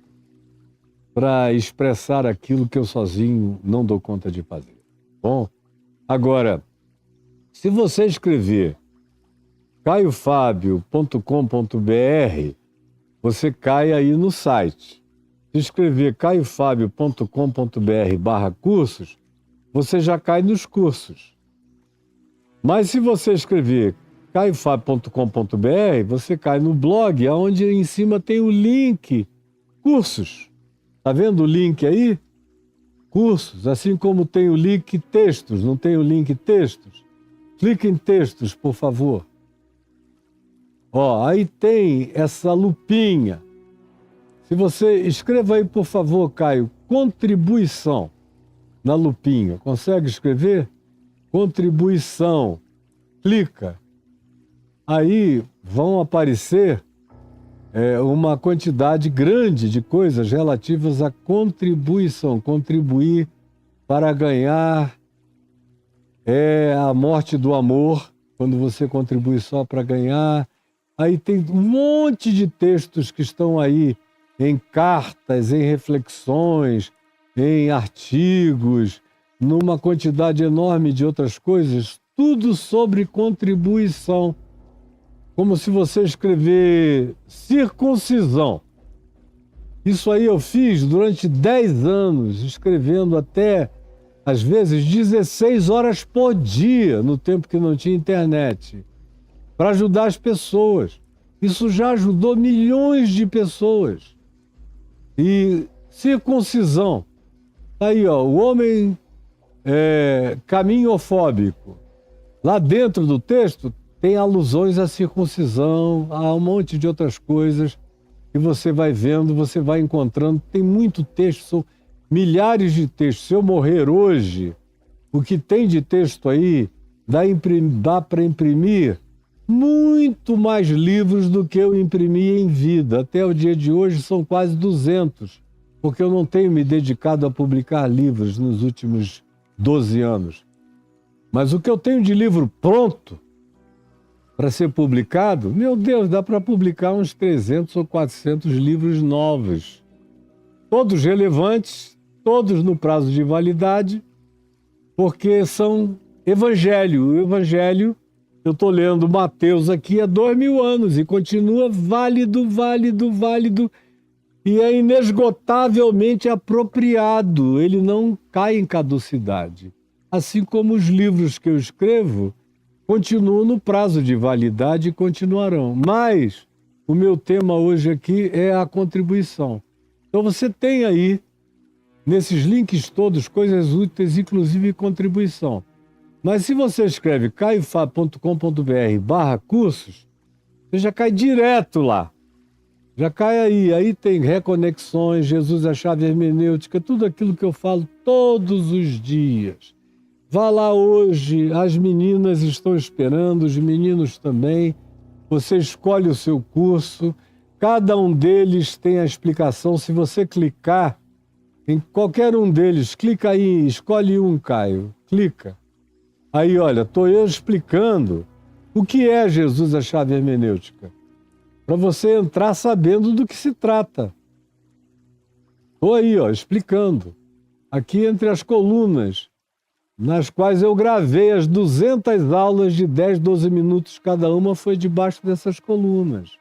para expressar aquilo que eu sozinho não dou conta de fazer. Bom? Agora, se você escrever caiofabio.com.br, você cai aí no site. Se escrever caiofabio.com.br/cursos, você já cai nos cursos. Mas se você escrever caiofabio.com.br, você cai no blog, onde em cima tem o link cursos. Tá vendo o link aí? Cursos, assim como tem o link textos, não tem o link textos? Clique em textos, por favor. Ó, aí tem essa lupinha. Se você escreva aí, por favor, Caio, contribuição na lupinha. Consegue escrever? Contribuição. Clica. Aí vão aparecer uma quantidade grande de coisas relativas à contribuição. Contribuir para ganhar a morte do amor, quando você contribui só para ganhar. Aí tem um monte de textos que estão aí, em cartas, em reflexões, em artigos, numa quantidade enorme de outras coisas, tudo sobre contribuição. Como se você escrever circuncisão. Isso aí eu fiz durante 10 anos, escrevendo até, às vezes, 16 horas por dia, no tempo que não tinha internet, para ajudar as pessoas. Isso já ajudou milhões de pessoas. E circuncisão. Aí, ó, o homem caminhofóbico. Lá dentro do texto tem alusões à circuncisão, a um monte de outras coisas que você vai vendo, você vai encontrando. Tem muito texto, são milhares de textos. Se eu morrer hoje, O que tem de texto aí dá para imprimir muito mais livros do que eu imprimi em vida. Até o dia de hoje são quase 200, porque eu não tenho me dedicado a publicar livros nos últimos 12 anos. Mas o que eu tenho de livro pronto para ser publicado, meu Deus, dá para publicar uns 300 ou 400 livros novos. Todos relevantes, todos no prazo de validade, porque são evangelho. O evangelho, eu estou lendo Mateus aqui há 2000 anos e continua válido, válido, válido e é inesgotavelmente apropriado. Ele não cai em caducidade. Assim como os livros que eu escrevo continuam no prazo de validade e continuarão. Mas o meu tema hoje aqui é a contribuição. Então você tem aí, nesses links todos, coisas úteis, inclusive contribuição. Mas se você escreve caiofab.com.br/cursos, você já cai direto lá. Já cai aí. Aí tem reconexões, Jesus a chave hermenêutica, tudo aquilo que eu falo todos os dias. Vá lá hoje, as meninas estão esperando, os meninos também. Você escolhe o seu curso, cada um deles tem a explicação. Se você clicar em qualquer um deles, clica aí, escolhe um, Caio, clica. Aí, olha, estou eu explicando o que é Jesus a chave hermenêutica, para você entrar sabendo do que se trata. Estou aí, ó, explicando. Aqui entre as colunas, nas quais eu gravei as 200 aulas de 10, 12 minutos cada uma, foi debaixo dessas colunas.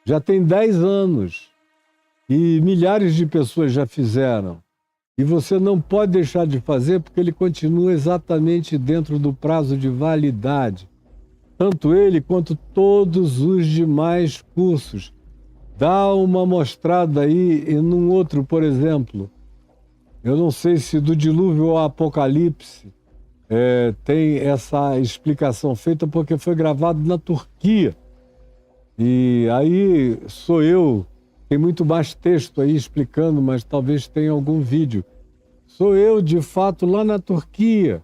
Já tem 10 anos e milhares de pessoas já fizeram. E você não pode deixar de fazer porque ele continua exatamente dentro do prazo de validade. Tanto ele quanto todos os demais cursos. Dá uma mostrada aí em um outro, por exemplo. Eu não sei se do dilúvio ao apocalipse tem essa explicação feita porque foi gravado na Turquia. E aí sou eu, tem muito mais texto aí explicando, mas talvez tenha algum vídeo. Sou eu, de fato, lá na Turquia,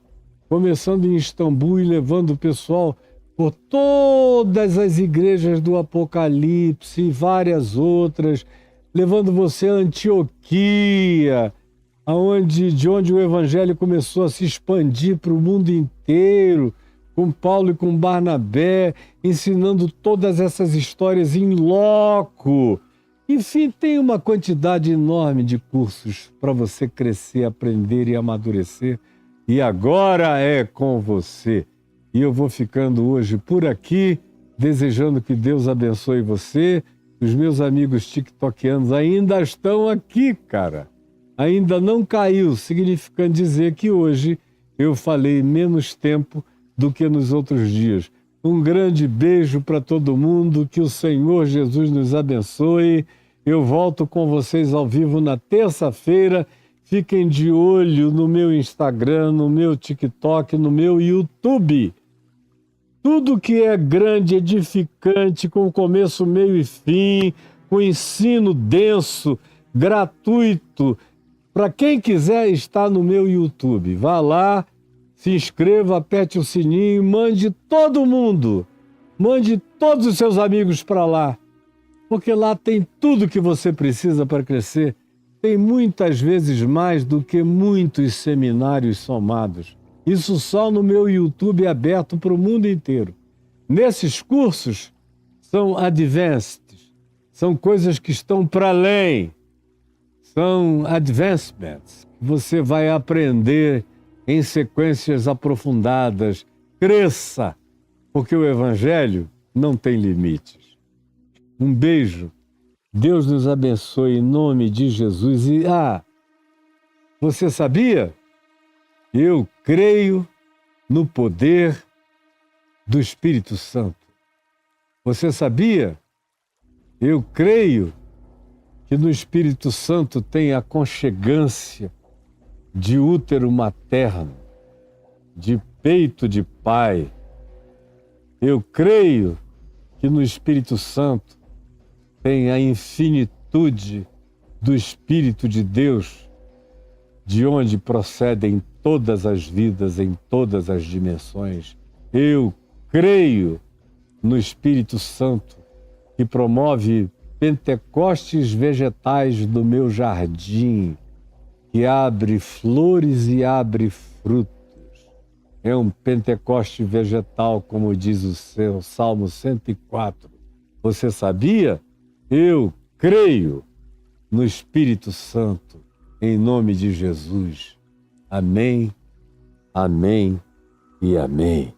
começando em Istambul e levando o pessoal por todas as igrejas do Apocalipse e várias outras, levando você a Antioquia, de onde o evangelho começou a se expandir para o mundo inteiro, com Paulo e com Barnabé, ensinando todas essas histórias em loco. Enfim, tem uma quantidade enorme de cursos para você crescer, aprender e amadurecer. E agora é com você. E eu vou ficando hoje por aqui, desejando que Deus abençoe você. Os meus amigos tiktokianos ainda estão aqui, cara. Ainda não caiu, significando dizer que hoje eu falei menos tempo do que nos outros dias. Um grande beijo para todo mundo, que o Senhor Jesus nos abençoe. Eu volto com vocês ao vivo na terça-feira. Fiquem de olho no meu Instagram, no meu TikTok, no meu YouTube. Tudo que é grande, edificante, com começo, meio e fim, com ensino denso, gratuito. Para quem quiser estar no meu YouTube, vá lá, se inscreva, aperte o sininho, mande todo mundo, mande todos os seus amigos para lá, porque lá tem tudo que você precisa para crescer. Tem muitas vezes mais do que muitos seminários somados. Isso só no meu YouTube aberto para o mundo inteiro. Nesses cursos são advanced, são coisas que estão para além. São advancements. Você vai aprender em sequências aprofundadas. Cresça, porque o Evangelho não tem limites. Um beijo. Deus nos abençoe em nome de Jesus. E, você sabia? Eu creio no poder do Espírito Santo. Você sabia? Eu creio que no Espírito Santo tem a aconchegância de útero materno, de peito de pai. Eu creio que no Espírito Santo tem a infinitude do Espírito de Deus, de onde procedem todas as vidas em todas as dimensões. Eu creio no Espírito Santo, que promove pentecostes vegetais do meu jardim, que abre flores e abre frutos. É um pentecoste vegetal, como diz o seu Salmo 104. Você sabia? Eu creio no Espírito Santo, em nome de Jesus. Amém, amém e amém.